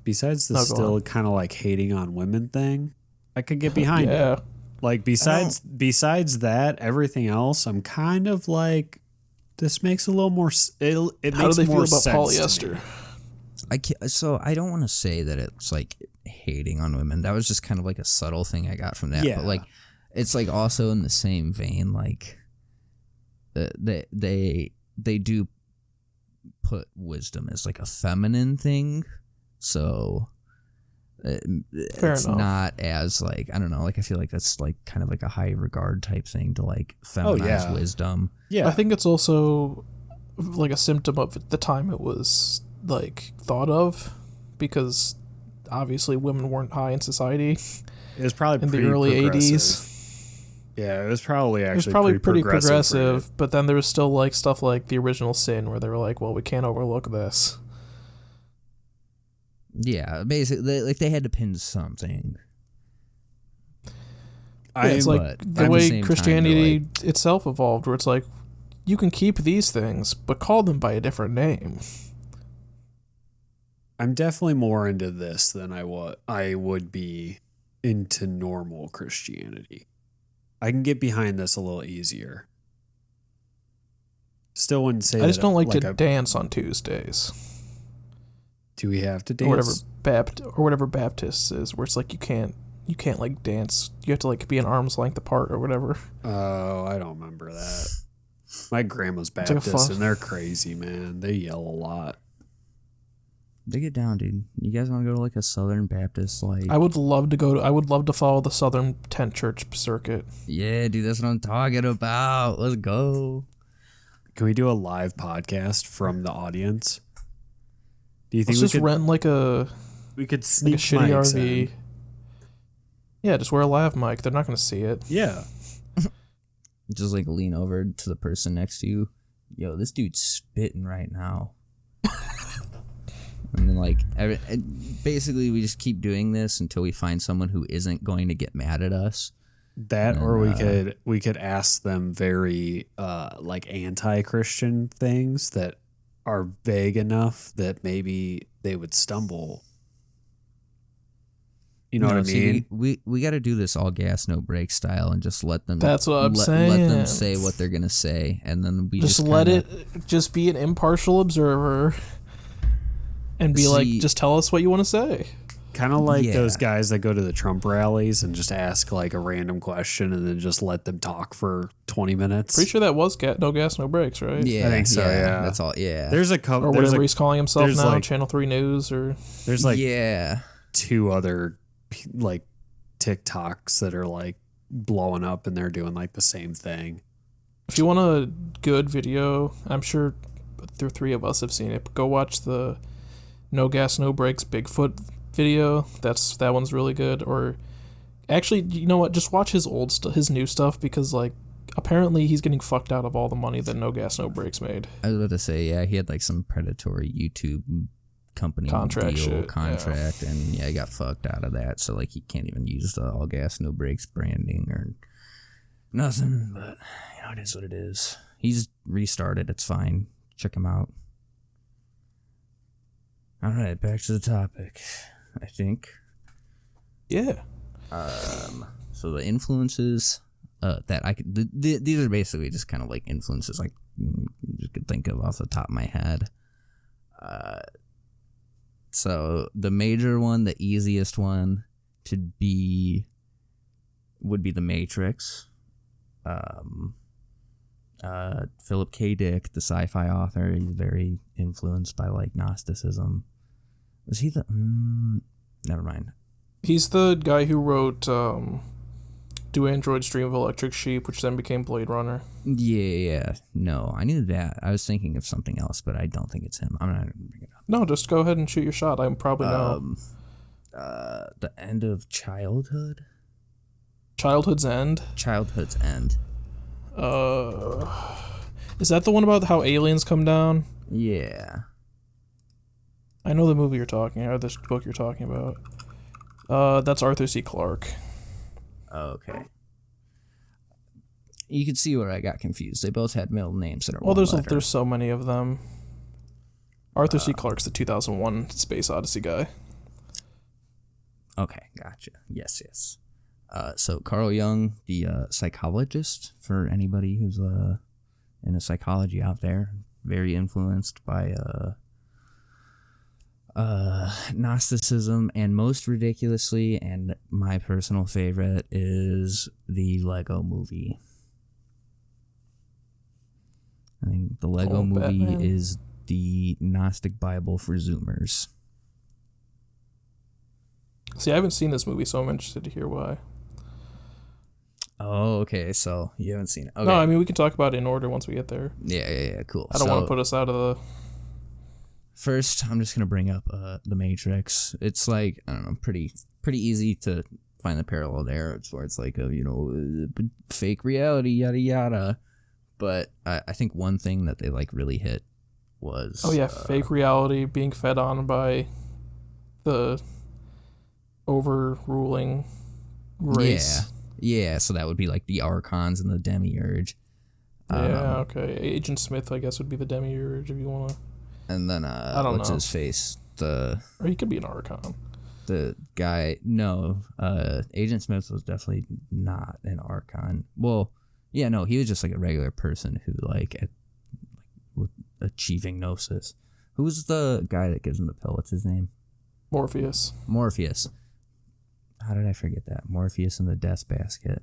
Besides the still kind of like hating on women thing, I could get behind yeah. it. Like besides that, everything else, I'm kind of like, this makes a little more. It How makes do they more feel about sense polyester? So I don't want to say that it's like hating on women. That was just kind of like a subtle thing I got from that. Yeah. But like, it's like also in the same vein, like they do put wisdom as like a feminine thing. So it's not as like, I don't know, like I feel like that's like kind of like a high regard type thing to like feminize wisdom. Yeah. I think it's also like a symptom of the time it was like thought of, because obviously women weren't high in society. It was probably in the early 80s. Yeah, it was probably actually it was probably pretty progressive, for but then there was still like stuff like The Original Sin where they were like, well, we can't overlook this. Yeah, basically, they had to pin something. It's like the way Christianity itself evolved, where it's like, you can keep these things, but call them by a different name. I'm definitely more into this than I would be into normal Christianity. I can get behind this a little easier. Still wouldn't say I just don't like to dance on Tuesdays. Do we have to dance? Or whatever Baptist is, where it's like you can't like dance. You have to like be an arm's length apart or whatever. Oh, I don't remember that. My grandma's Baptist, and they're crazy, man. They yell a lot. They get down, dude. You guys want to go to like a Southern Baptist, like? I would love to follow the Southern tent church circuit. Yeah, dude, that's what I'm talking about. Let's go. Can we do a live podcast from the audience? Do you think Let's just rent like we could sneak like a shitty mics RV? in? Yeah, just wear a lav mic. They're not going to see it. Yeah. Just like lean over to the person next to you. Yo, this dude's spitting right now. And then like, basically we just keep doing this until we find someone who isn't going to get mad at us. That, or we could ask them very like anti-Christian things that are vague enough that maybe they would stumble. You know what I mean? We got to do this all gas no brakes style and just let them. That's what I'm saying. Let them say what they're gonna say, and then we just let it. Just be an impartial observer, and be like, just tell us what you want to say. Kind of like those guys that go to the Trump rallies and just ask like a random question and then just let them talk for 20 minutes. Pretty sure that was no gas, no brakes, right? Yeah, I think so. Yeah, that's all. Yeah, there's a couple, or whatever he's calling himself now, like, Channel 3 News, or there's like two other like TikToks that are like blowing up and they're doing like the same thing. If you want a good video, I'm sure the three of us have seen it. But go watch the No Gas, No Brakes Bigfoot video. That one's really good. Or actually, you know what? Just watch his his new stuff, because like apparently he's getting fucked out of all the money that No Gas, No Brakes made. I was about to say, he had like some predatory YouTube company contract, and he got fucked out of that. So like he can't even use the all gas no brakes branding or nothing. But it is what it is. He's restarted. It's fine. Check him out. All right, back to the topic. I think. Yeah. So the influences that I could, these are basically just kind of like influences I just could think of off the top of my head. So the major one, the easiest one to be would be The Matrix. Philip K. Dick, the sci-fi author, he's very influenced by like Gnosticism. Was he the? Never mind. He's the guy who wrote Do Androids Dream of Electric Sheep, which then became Blade Runner. Yeah. No, I knew that. I was thinking of something else, but I don't think it's him. I'm not going to bring it up. No, just go ahead and shoot your shot. I probably know. The End of Childhood? Childhood's End? Childhood's End. Is that the one about how aliens come down? Yeah. I know the movie you're talking about, or this book you're talking about. That's Arthur C. Clarke. Okay. You can see where I got confused. They both had middle names that are Well, one letter. there's so many of them. Arthur C. Clarke's the 2001 Space Odyssey guy. Okay, gotcha. Yes. So Carl Jung, the psychologist, for anybody who's into psychology out there, very influenced by Gnosticism, and most ridiculously, and my personal favorite, is the Lego movie. I think the Lego movie Batman. is the Gnostic Bible for Zoomers. See, I haven't seen this movie, so I'm interested to hear why. Oh, okay. So you haven't seen it. Okay. No, I mean, we can talk about it in order once we get there. Yeah. Cool. I don't want to put us out of the... First, I'm just gonna bring up The Matrix. It's like, I don't know, pretty easy to find the parallel there. It's where it's like fake reality, yada yada. But I think one thing that they like really hit was fake reality being fed on by the overruling race. Yeah. So that would be like the Archons and the Demiurge. Okay. Agent Smith, I guess, would be the Demiurge if you want to. And then I don't what's know. his face? Or he could be an Archon. The guy, no, Agent Smith was definitely not an Archon. Well, yeah, no, he was just like a regular person who with achieving gnosis. Who's the guy that gives him the pill? What's his name? Morpheus. How did I forget that? Morpheus in the Death Basket.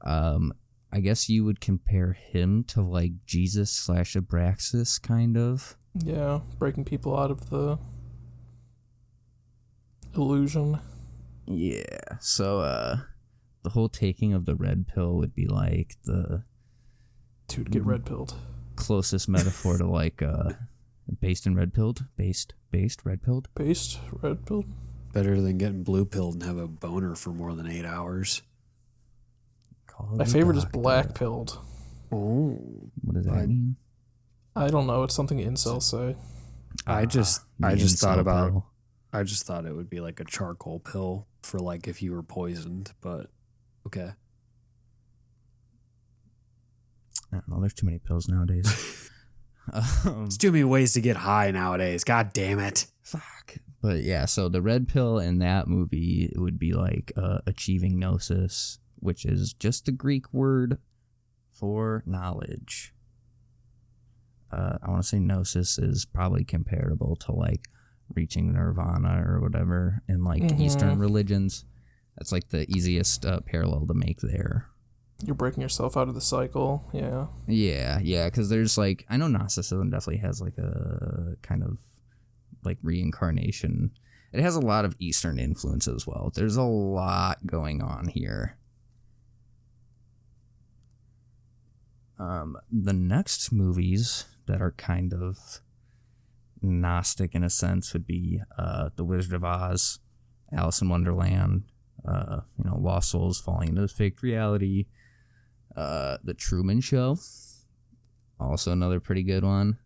I guess you would compare him to like Jesus / Abraxas, kind of. Yeah, breaking people out of the illusion. Yeah, so the whole taking of the red pill would be like the Dude, get red pilled. closest metaphor to like based red pilled. Better than getting blue pilled and have a boner for more than 8 hours. My favorite is black pilled. Oh, What does that mean? I don't know. It's something incels say. I just incel thought it would be like a charcoal pill for like if you were poisoned, but okay. I don't know. There's too many pills nowadays. There's too many ways to get high nowadays. God damn it. Fuck. But yeah, so the red pill in that movie would be like achieving gnosis, which is just the Greek word for knowledge. I want to say gnosis is probably comparable to like reaching nirvana or whatever in like Eastern religions. That's like the easiest parallel to make there. You're breaking yourself out of the cycle. Yeah. Yeah, because there's like, I know Gnosticism definitely has like a kind of like reincarnation. It has a lot of Eastern influence as well. There's a lot going on here. The next movies that are kind of Gnostic in a sense would be The Wizard of Oz, Alice in Wonderland, Lost Souls falling into fake reality, The Truman Show, also another pretty good one.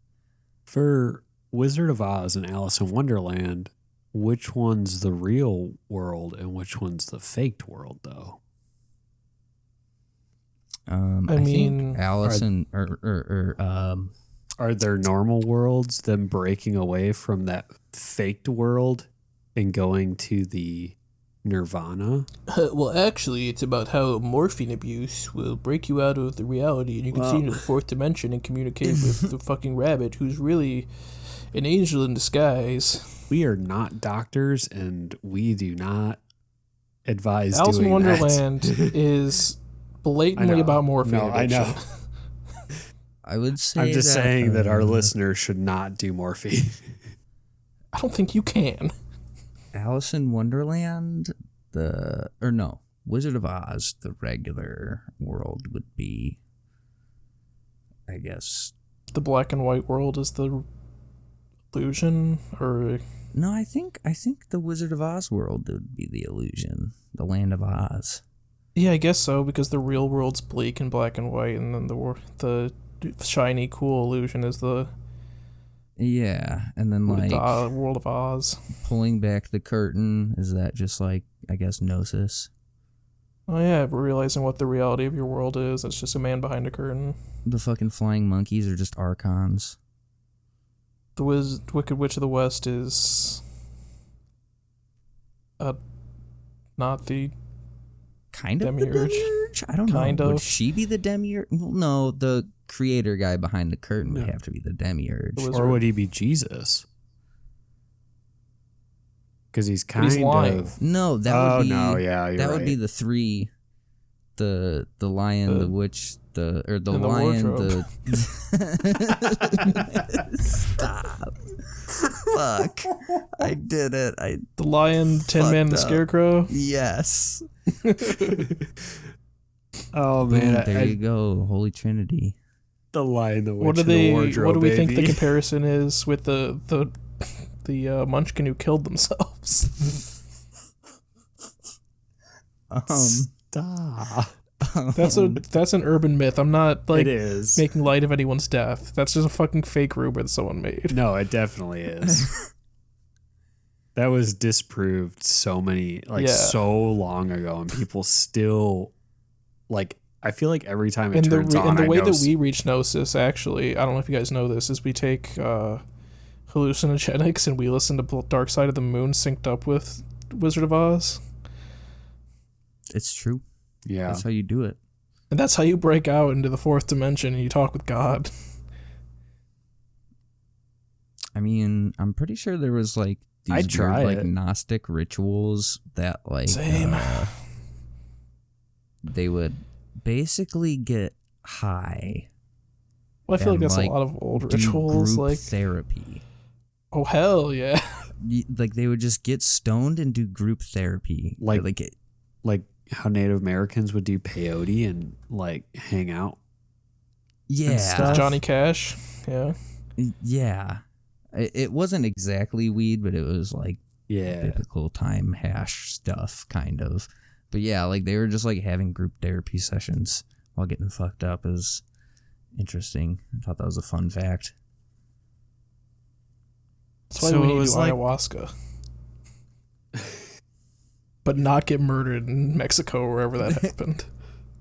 For Wizard of Oz and Alice in Wonderland, which one's the real world and which one's the faked world, though? I mean, think Allison Are there normal worlds, them breaking away from that faked world and going to the Nirvana? Well, actually, it's about how morphine abuse will break you out of the reality, and you can see into the fourth dimension and communicate with the fucking rabbit, who's really an angel in disguise. We are not doctors, and we do not advise Alice in doing Wonderland that. is blatantly about morphine addiction. I know. I would say I'm just that, saying that our listeners should not do morphine. I don't think you can. Alice in Wonderland, Wizard of Oz, the regular world would be, I guess. The black and white world is the illusion, or No, I think the Wizard of Oz world would be the illusion, the land of Oz. yeah, I guess so, because the real world's bleak and black and white, and then the shiny, cool illusion is the and then like the world of Oz. pulling back the curtain, is that just like, I guess, Gnosis? Oh yeah, realizing what the reality of your world is. It's just a man behind a curtain. The fucking flying monkeys are just archons. The Wicked Witch of the West is not the Kind of Demiurge. the demiurge? I don't Kind know. of. Would she be the demiurge? Well, no, the creator guy behind the curtain would Yeah. have to be the demiurge. The Or would he be Jesus? Because he's kind he's lying. of... No, that would be... no, yeah, you're that right. would be the three... The lion, the witch, the and the lion, wardrobe. Stop. Fuck. I did it. The Lion, Tin Man, and the fucked up. Scarecrow. Yes. Oh, Boom, man. there you go. Holy Trinity. The lion, the witch, What do and the they? wardrobe, What do we think the baby. comparison is with the Munchkin who killed themselves? Stop. That's an urban myth. I'm not like It is. making light of anyone's death. That's just a fucking fake rumor that someone made. No, it definitely is. That was disproved so long ago, and people still, like, I feel like every time it And turns on, the I way know that we reach gnosis, actually, I don't know if you guys know this, is we take hallucinogenics and we listen to Dark Side of the Moon synced up with Wizard of Oz. It's true. yeah. That's how you do it. And that's how you break out into the fourth dimension and you talk with God. I mean, I'm pretty sure there was like these I'd try weird, like it. Gnostic rituals that like Same. They would basically get high. Well, I feel like and, that's like, a lot of old do rituals. group Like, therapy. oh hell yeah! Like they would just get stoned and do group therapy. Like it, like how Native Americans would do peyote and like hang out. yeah, stuff. Johnny Cash. Yeah. yeah. It wasn't exactly weed, but it was like Yeah. biblical time hash stuff, kind of. But yeah, like they were just like having group therapy sessions while getting fucked up. It was interesting. I thought that was a fun fact. That's why So we it need to was do like- ayahuasca. But not get murdered in Mexico or wherever that happened.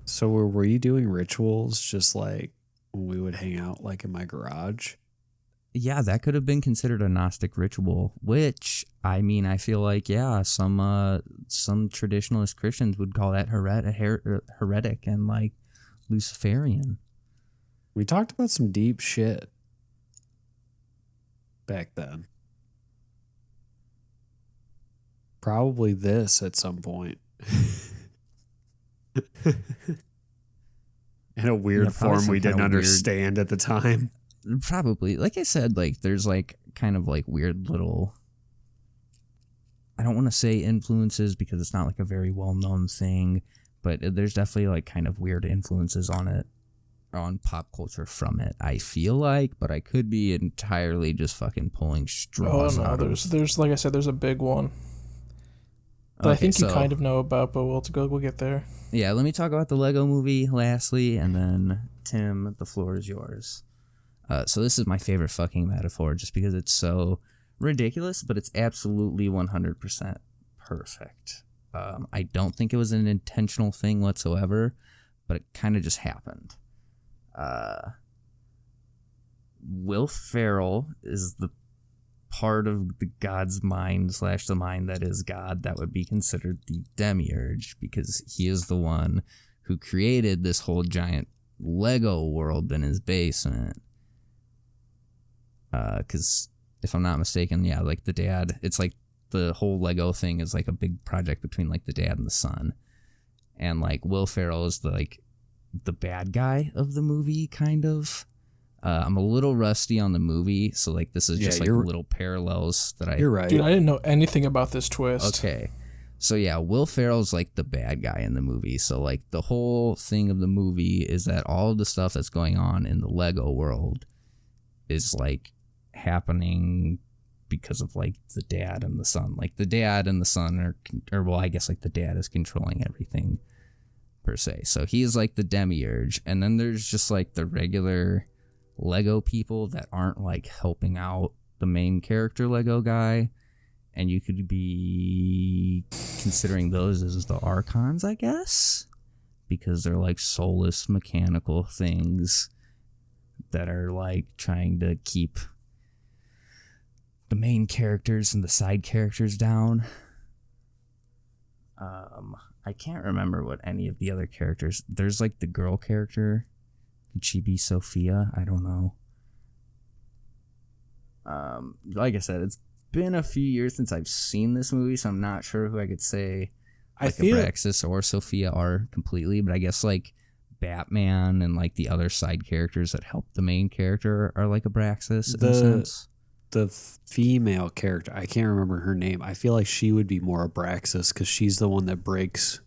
So were you doing rituals just like when we would hang out like in my garage? Yeah, that could have been considered a Gnostic ritual, which, I mean, I feel like, yeah, some traditionalist Christians would call that heretic and, like, Luciferian. We talked about some deep shit back then. Probably this at some point. In a weird Yeah, probably form some we kinda didn't weird- understand at the time. Probably. Like I said, like, there's, like, kind of, like, weird little... I don't want to say influences because it's not, like, a very well-known thing, but there's definitely, like, kind of weird influences on it, on pop culture from it, I feel like, but I could be entirely just fucking pulling Oh straws no, out of... there's like I said, there's a big one that I Okay, think you so- kind of know about, but we'll get there. Yeah, let me talk about the Lego movie lastly, and then, Tim, the floor is yours. So this is my favorite fucking metaphor, just because it's so ridiculous, but it's absolutely 100% perfect. I don't think it was an intentional thing whatsoever, but it kind of just happened. Will Ferrell is the part of the god's mind / the mind that is God that would be considered the demiurge, because he is the one who created this whole giant Lego world in his basement. Because if I'm not mistaken, yeah, like the dad, it's like the whole Lego thing is like a big project between like the dad and the son. And like Will Ferrell is the bad guy of the movie, kind of. I'm a little rusty on the movie, so like this is just like little parallels that You're right. Dude, I didn't know anything about this twist. Okay. So yeah, Will Ferrell's like the bad guy in the movie. So like the whole thing of the movie is that all of the stuff that's going on in the Lego world is like happening because of like the dad and the son. Like the dad and the son or well, I guess like the dad is controlling everything per se. So he's like the demiurge, and then there's just like the regular Lego people that aren't like helping out the main character Lego guy, and you could be considering those as the Archons, I guess, because they're like soulless mechanical things that are like trying to keep the main characters and the side characters down. I can't remember what any of the other characters. There's like the girl character. Could she be Sophia? I don't know. Like I said, it's been a few years since I've seen this movie, so I'm not sure who I could say like Abraxas or Sophia are completely, but I guess like Batman and like the other side characters that help the main character are like Abraxas in a sense. The female character, I can't remember her name. I feel like she would be more Abraxas because she's the one that breaks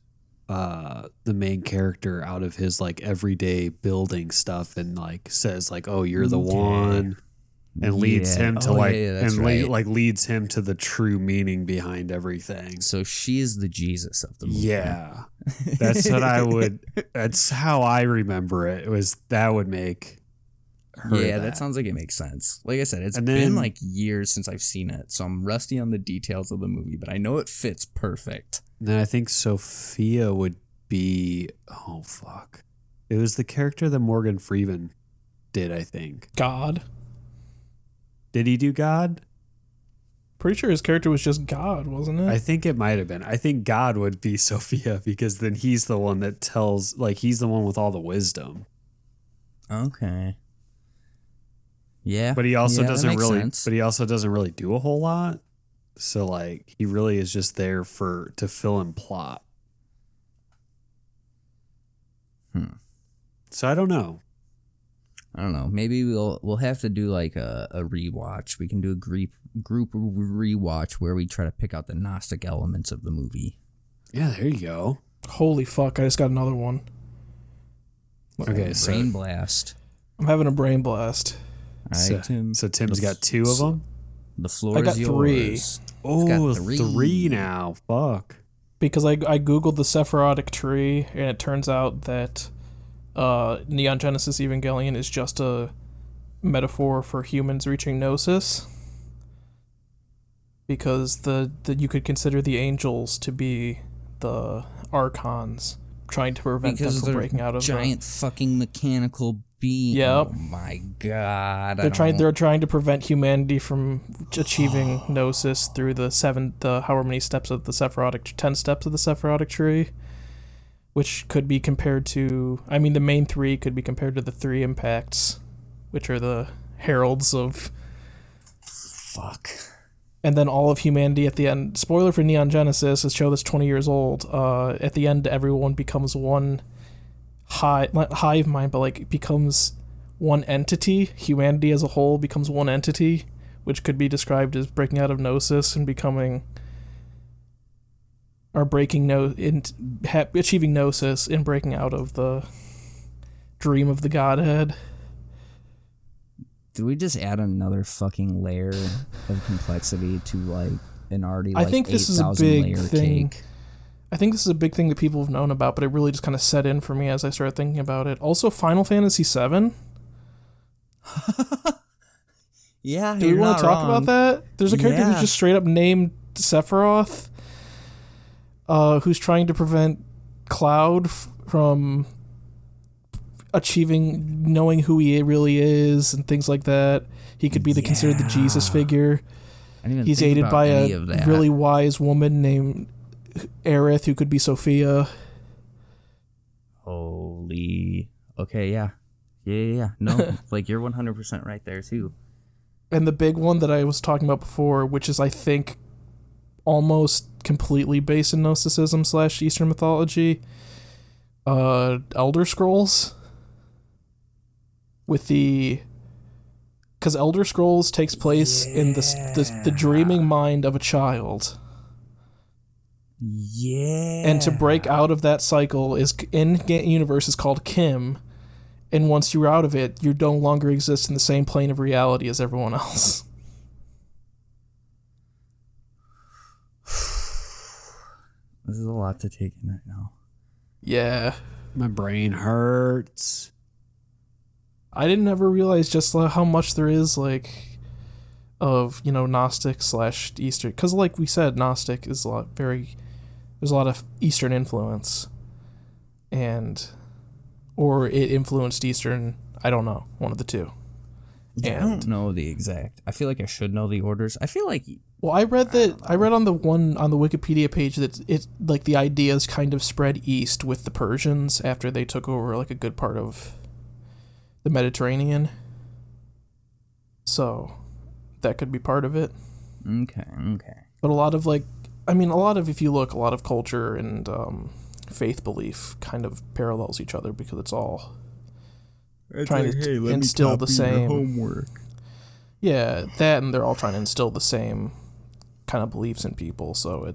the main character out of his like everyday building stuff and like says like, "Oh, you're the one," and leads him to leads him to the true meaning behind everything. So she is the Jesus of the movie. Yeah, that's what I would. That's how I remember it. That would make. Yeah, that sounds like it makes sense. Like I said, it's been like years since I've seen it, so I'm rusty on the details of the movie, but I know it fits perfect. Then I think Sophia would be... Oh, fuck. It was the character that Morgan Freeman did, I think. God. Did he do God? Pretty sure his character was just God, wasn't it? I think it might have been. I think God would be Sophia because then he's the one that tells... Like, he's the one with all the wisdom. Okay. Yeah. But he also doesn't really... Sense. But he also doesn't really do a whole lot. So, like, he really is just there to fill in plot. So I don't know. Maybe we'll have to do like a rewatch. We can do a group rewatch where we try to pick out the Gnostic elements of the movie. Yeah, there you go. Holy fuck! I just got another one. Okay, brain blast. I'm having a brain blast. All right, Tim. So Tim's got two of them. The floor is yours. 3. Oh, 3 now. Fuck. Because I googled the Sephirotic tree, and it turns out that Neon Genesis Evangelion is just a metaphor for humans reaching Gnosis. Because you could consider the angels to be the Archons trying to prevent them from breaking out of giant fucking mechanical being. Yep. Oh my god. They're trying to prevent humanity from achieving Gnosis through the however many steps of the Sephirotic 10 steps of the Sephirotic tree, which could be compared to the main 3 could be compared to the 3 impacts, which are the heralds of fuck. And then all of humanity at the end. Spoiler for Neon Genesis, a show that's 20 years old. At the end, everyone becomes one hive mind, but like becomes one entity. Humanity as a whole becomes one entity, which could be described as breaking out of Gnosis and becoming, or achieving Gnosis and breaking out of the dream of the Godhead. Do we just add another fucking layer of complexity to like an already like 8,000 layer cake? I think this is a big thing that people have known about, but it really just kind of set in for me as I started thinking about it. Also, Final Fantasy VII. Yeah, do we want to talk about that? There's a character who's just straight up named Sephiroth, who's trying to prevent Cloud from knowing who he really is and things like that. He could be considered the Jesus figure. I didn't even He's think aided about by any a of that. really wise woman named Aerith, who could be Sophia. Holy. Okay, yeah. Yeah. No, like you're 100% right there too. And the big one that I was talking about before, which is, I think, almost completely based in Gnosticism / Eastern mythology, Elder Scrolls. Because Elder Scrolls takes place in the dreaming mind of a child. Yeah. And to break out of that cycle is in universe is called Kim. And once you're out of it, you no longer exist in the same plane of reality as everyone else. This is a lot to take in right now. Yeah. My brain hurts. I didn't ever realize just how much there is, like, of, Gnostic / Eastern. Because, like we said, Gnostic is there's a lot of Eastern influence. Or it influenced Eastern, I don't know, one of the two. Yeah, I don't know the exact. I feel like I should know the orders. I feel like... Well, I read on the Wikipedia page that it like the ideas kind of spread east with the Persians after they took over like a good part of the Mediterranean. So that could be part of it. Okay. But a lot of if you look, a lot of culture and faith belief kind of parallels each other because it's all trying to instill the same homework. Yeah, that, and they're all trying to instill the same kind of beliefs in people, so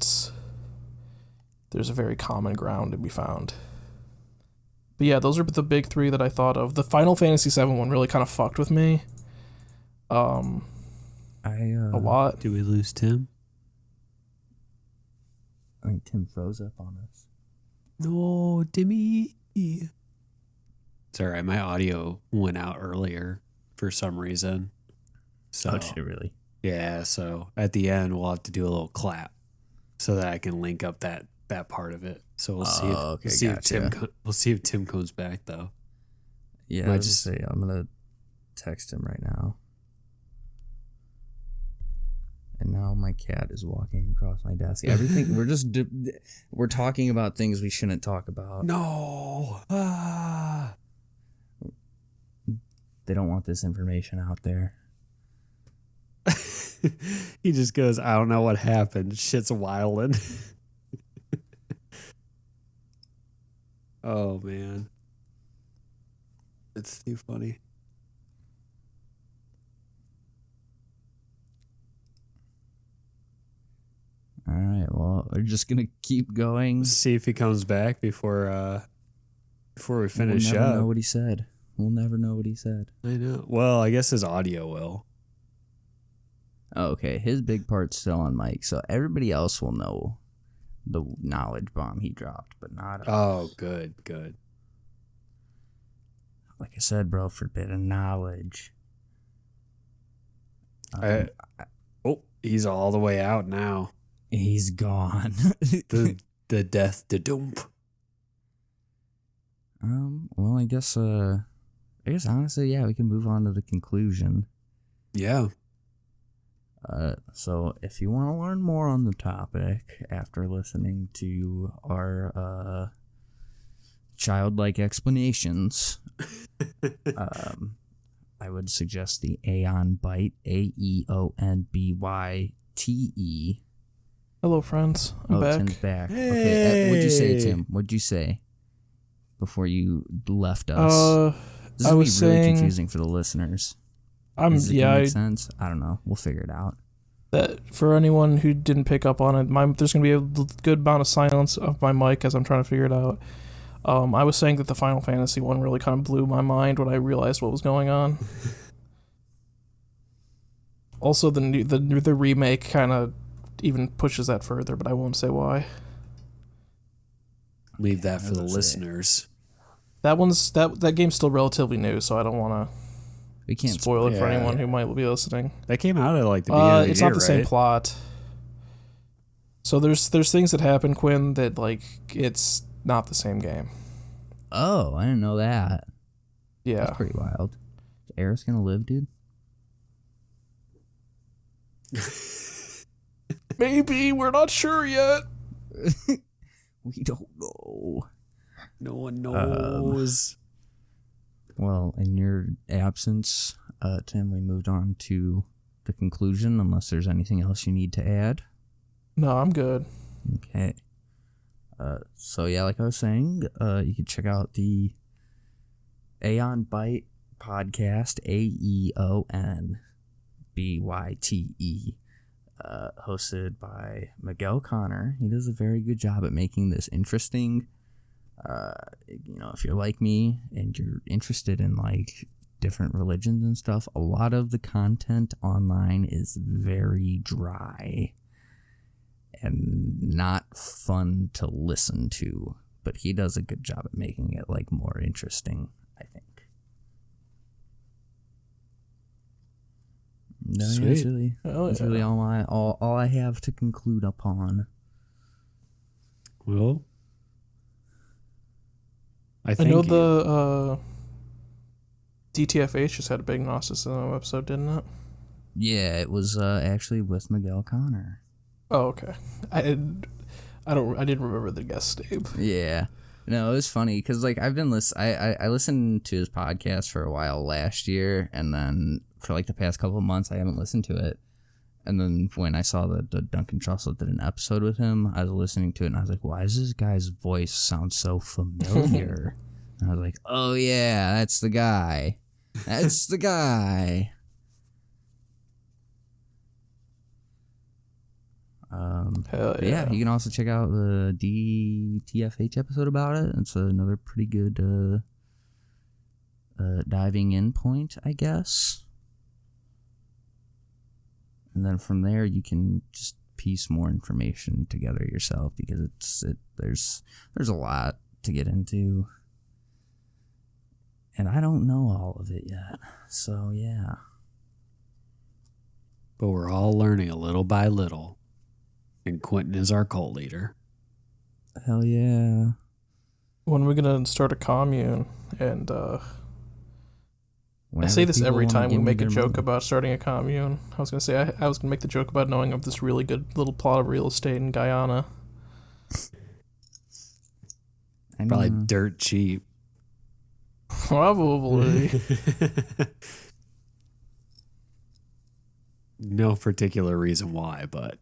there's a very common ground to be found. But yeah, those are the big three that I thought of. The Final Fantasy VII one really kind of fucked with me. A lot. Do we lose Tim? I think Tim froze up on us. No, Timmy. It's all right. My audio went out earlier for some reason. So, Oh, did it really? Yeah, so at the end we'll have to do a little clap so that I can link up that part of it. So we'll see. We'll see if Tim comes back though. Yeah, I'm gonna text him right now. And now my cat is walking across my desk. Everything we're talking about things we shouldn't talk about. No. They don't want this information out there. He just goes, I don't know what happened. Shit's wildin'. Oh, man. It's too funny. All right, well, we're just going to keep going. See if he comes back before we finish up. We'll never know what he said. We'll never know what he said. I know. Well, I guess his audio will. Oh, okay, his big part's still on mic, so everybody else will know the knowledge bomb he dropped, but not us. Oh, good. Like I said, bro, forbidden knowledge. He's all the way out now. He's gone. the death de dump. Well, I guess honestly, yeah, we can move on to the conclusion. Yeah. So if you want to learn more on the topic after listening to our childlike explanations, I would suggest the Aeon Byte, AEONBYTE. Hello, friends. I'm back. Tim's back. Hey. Okay, what'd you say, Tim? What'd you say before you left us? This is going to be really confusing for the listeners. Does it make sense? I don't know. We'll figure it out. That for anyone who didn't pick up on it, there's going to be a good amount of silence of my mic as I'm trying to figure it out. I was saying that the Final Fantasy one really kind of blew my mind when I realized what was going on. Also, the remake kind of even pushes that further, but I won't say why. Leave that for the listeners. That game's still relatively new, so I don't want to. We can't spoil it for anyone who might be listening. That came out at like the beginning of the It's year, not the same plot. So there's things that happen, Quinn, that like it's not the same game. Oh, I didn't know that. Yeah. That's pretty wild. Is Aerith's gonna live, dude? Maybe, we're not sure yet. We don't know. No one knows. Well, in your absence, Tim, we moved on to the conclusion, unless there's anything else you need to add. No, I'm good. Okay. So yeah, like I was saying, you can check out the Aeon Byte podcast, AEONBYTE, hosted by Miguel Connor. He does a very good job at making this interesting. If you're like me and you're interested in like different religions and stuff, a lot of the content online is very dry and not fun to listen to, but he does a good job at making it like more interesting, I think. No, yeah, that's really all I have to conclude upon. Well, I know the DTFH just had a big Gnosticism episode, didn't it? Yeah, it was actually with Miguel Connor. Oh, okay. I didn't remember the guest name. Yeah. No, it was funny because like I've been I listened to his podcast for a while last year, and then for like the past couple of months I haven't listened to it. And then when I saw that Duncan Trussell did an episode with him, I was listening to it and I was like, why does this guy's voice sound so familiar? And I was like, oh yeah, that's the guy. That's the guy. Hell yeah. Yeah, you can also check out the DTFH episode about it. It's another pretty good diving in point, I guess. And then from there, you can just piece more information together yourself because there's a lot to get into, and I don't know all of it yet. So yeah. But we're all learning a little by little, and Quentin is our cult leader. Hell yeah. When are we gonna start a commune? And I say this every time we make a joke about starting a commune. I was gonna say I was gonna make the joke about knowing of this really good little plot of real estate in Guyana. Probably dirt cheap. Probably. No particular reason why, but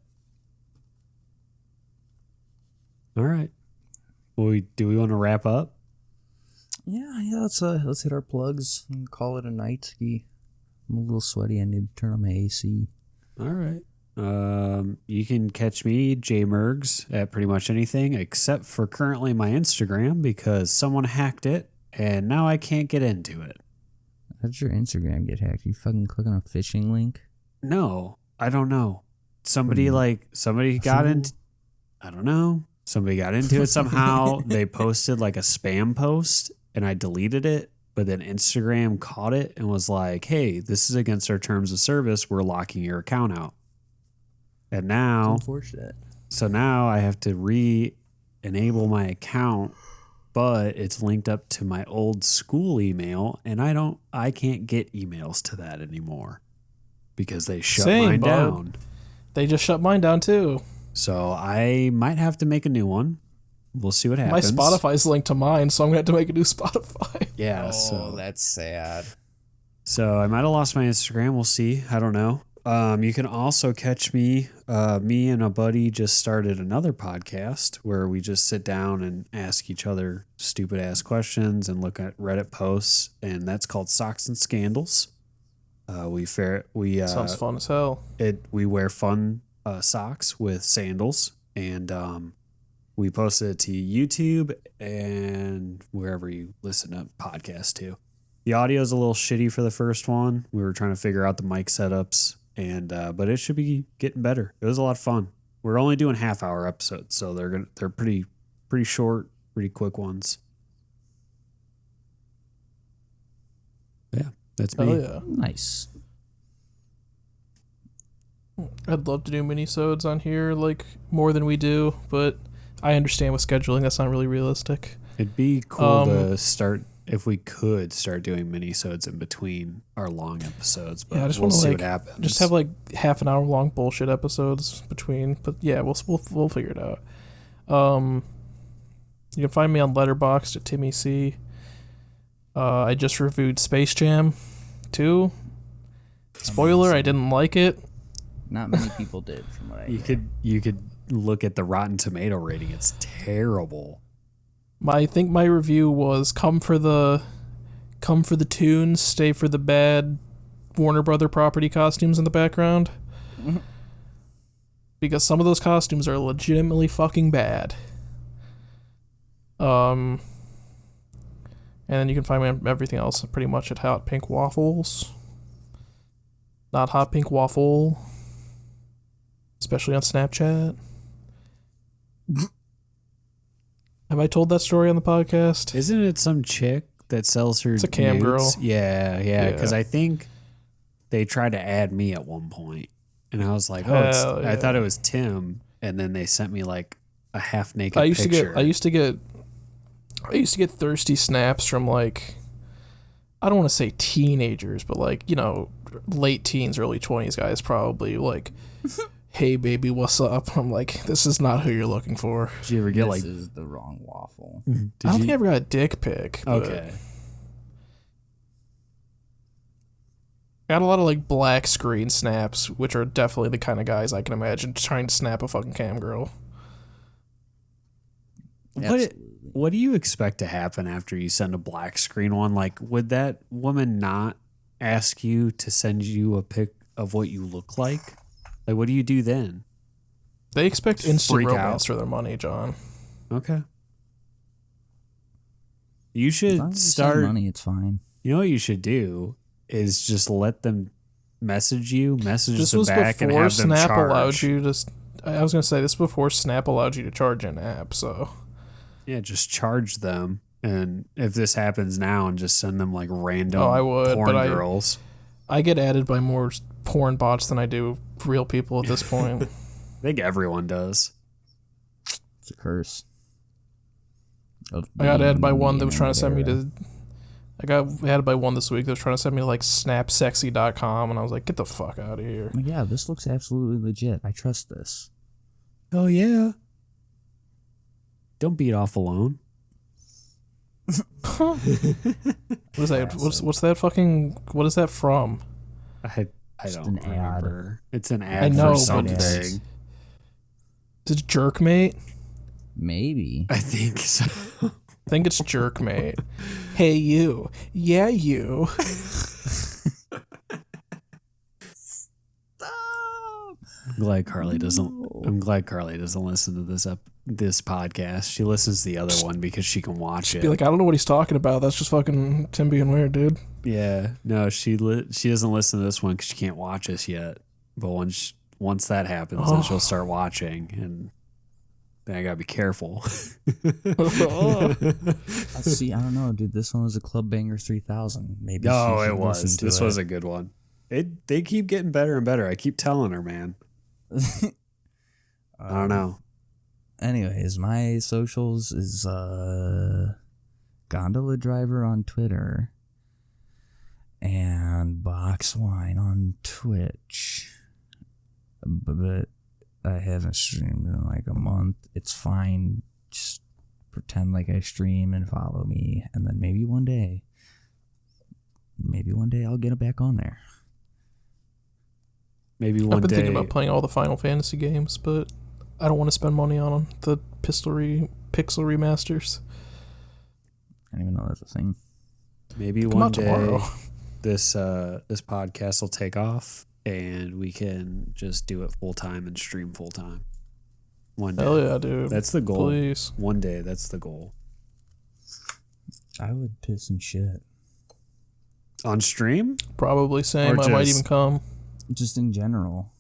all right. Well, do we want to wrap up? Yeah. Let's hit our plugs and call it a night. I'm a little sweaty. I need to turn on my AC. All right. You can catch me, Jay Mergs, at pretty much anything except for currently my Instagram because someone hacked it and now I can't get into it. How did your Instagram get hacked? You fucking click on a phishing link? No, I don't know. Somebody got into, I don't know. Somebody got into it somehow. They posted like a spam post and I deleted it, but then Instagram caught it and was like, hey, this is against our terms of service. We're locking your account out. And now, unfortunate. So now I have to re-enable my account, but it's linked up to my old school email and I can't get emails to that anymore because they shut mine down. They just shut mine down too. So I might have to make a new one. We'll see what happens. My Spotify's linked to mine, so I'm going to have to make a new Spotify. Yeah. Oh, that's sad. So I might have lost my Instagram. We'll see. I don't know. You can also catch me. Me and a buddy just started another podcast where we just sit down and ask each other stupid ass questions and look at Reddit posts, and that's called Socks and Scandals. Sounds fun as hell. We wear fun socks with sandals, and we posted it to YouTube and wherever you listen to podcasts to. The audio is a little shitty for the first one. We were trying to figure out the mic setups, and but it should be getting better. It was a lot of fun. We're only doing half-hour episodes, so they're pretty short, pretty quick ones. Yeah, that's me. Oh yeah, nice. I'd love to do mini-sodes on here, like, more than we do, but I understand with scheduling that's not really realistic. It'd be cool to start if we could start doing mini-sodes in between our long episodes, but Yeah, I just we'll want to see like what happens. just have like half an hour long bullshit episodes between. But yeah, we'll figure it out. You can find me on Letterboxd at Timmy C. I just reviewed Space Jam 2. Spoiler, I didn't like it. Not many people did, from what I hear. You could look at the Rotten Tomato rating. It's terrible. I think my review was come for the tunes, stay for the bad Warner Brother property costumes in the background. Because some of those costumes are legitimately fucking bad. And then you can find me on everything else pretty much at Hot Pink Waffles. Not Hot Pink Waffle. Especially on Snapchat. Have I told that story on the podcast? Isn't it some chick that sells her It's a cam nudes? girl. Yeah. Because I think they tried to add me at one point, and I was like, I thought it was Tim, and then they sent me like a half naked picture. I used to get thirsty snaps from like, I don't want to say teenagers, but like, you know, late teens, early 20s guys probably like, hey baby, what's up? I'm like, this is not who you're looking for. Did you ever get This is the wrong waffle. I don't think I ever got a dick pic. Okay. Got a lot of like black screen snaps, which are definitely the kind of guys I can imagine trying to snap a fucking cam girl. What do you expect to happen after you send a black screen one? Like, would that woman not ask you to send you a pic of what you look like? Like, what do you do then? They expect instant freak romance out. for their money, John. Okay. You As long should as you send start. money, it's fine. You know what you should do is just let them message This them was back and before have them Snap charge. allowed you to. I was gonna say this before Snap allowed you to charge an app. So Yeah, just charge them. And if this happens now, and just send them like random I would, porn but girls. I get added by more porn bots than I do real people at this point. I think everyone does. It's a curse. I got added by one that was trying to send me to. I got added by one this week that was trying to send me to like snapsexy.com, and I was like, get the fuck out of here. Yeah, this looks absolutely legit. I trust this. Oh yeah. Don't beat off alone. What is that? What's that fucking? What is that from? I Just don't an ad. remember. It's an I ad know, for but something. it's- Is it Jerkmate? Maybe. I think so. I think it's Jerkmate. Hey you. Yeah you. I'm glad Carly doesn't listen to this podcast. She listens to the other one because she can watch it. Be like, I don't know what he's talking about. That's just fucking Tim being weird, dude. Yeah, no, she doesn't listen to this one because she can't watch us yet. But once that happens, then she'll start watching, and then I gotta be careful. See, I don't know, dude. This one was a Club Banger 3000. Maybe. No, she it should was. listen to This it. was a good one. They keep getting better and better. I keep telling her, man. I don't know. Anyways, my socials is Gondola Driver on Twitter and Box Wine on Twitch. But I haven't streamed in like a month. It's fine. Just pretend like I stream and follow me, and then maybe one day I'll get it back on there. Maybe one I've been day. thinking about playing all the Final Fantasy games, but I don't want to spend money on them. The pixel remasters. I don't even know that's a thing. Maybe Come one out day tomorrow. this podcast will take off and we can just do it full time and stream full time. One day. Hell yeah, dude. That's the goal. Please. One day, that's the goal. I would piss and shit. On stream? Probably same. Or I might just- even come. Just in general.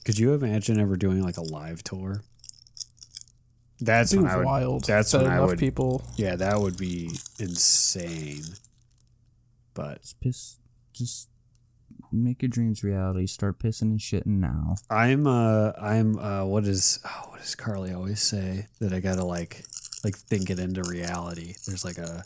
Could you imagine ever doing like a live tour? That's Dude, when I would. wild. That's that when I enough would. people. Yeah, that would be insane. But Just make your dreams reality. Start pissing and shitting now. I'm what does Carly always say that I gotta like like think it into reality. There's like a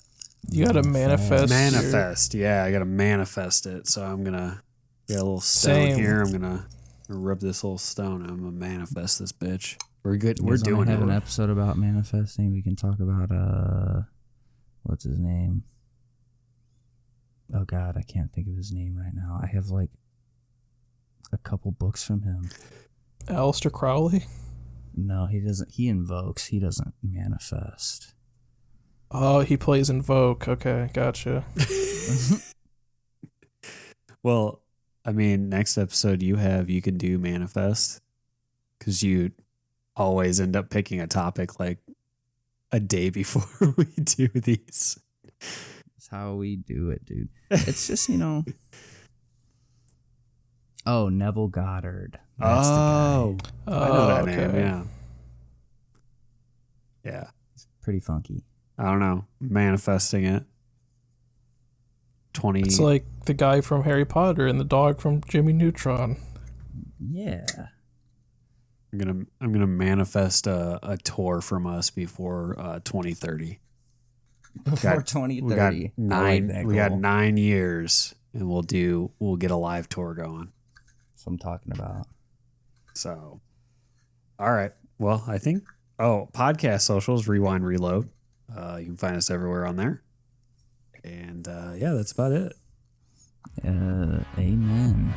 You gotta manifest. manifest. Yeah, I gotta manifest it. So I'm gonna get a little stone Same. here. I'm gonna rub this little stone. I'm gonna manifest this bitch. We're good. We're You guys wanna doing have an it. episode about manifesting. We can talk about what's his name? Oh God, I can't think of his name right now. I have like a couple books from him. Aleister Crowley. No, he doesn't. He invokes. He doesn't manifest. Oh, he plays Invoke. Okay, gotcha. Well, I mean, next episode you can do manifest because you always end up picking a topic like a day before we do these. That's how we do it, dude. It's just, you know. Oh, Neville Goddard. That's the guy. I know that okay. name. Yeah. Yeah. It's pretty funky. I don't know. Manifesting it. 20. It's like the guy from Harry Potter and the dog from Jimmy Neutron. Yeah. I'm gonna manifest a tour from us before 2030. Before We 2030. got 9 years, and we'll get a live tour going. That's what I'm talking about. So, all right. Well, I think. Oh, podcast socials, Rewind Reload. You can find us everywhere on there. And yeah, that's about it. Amen.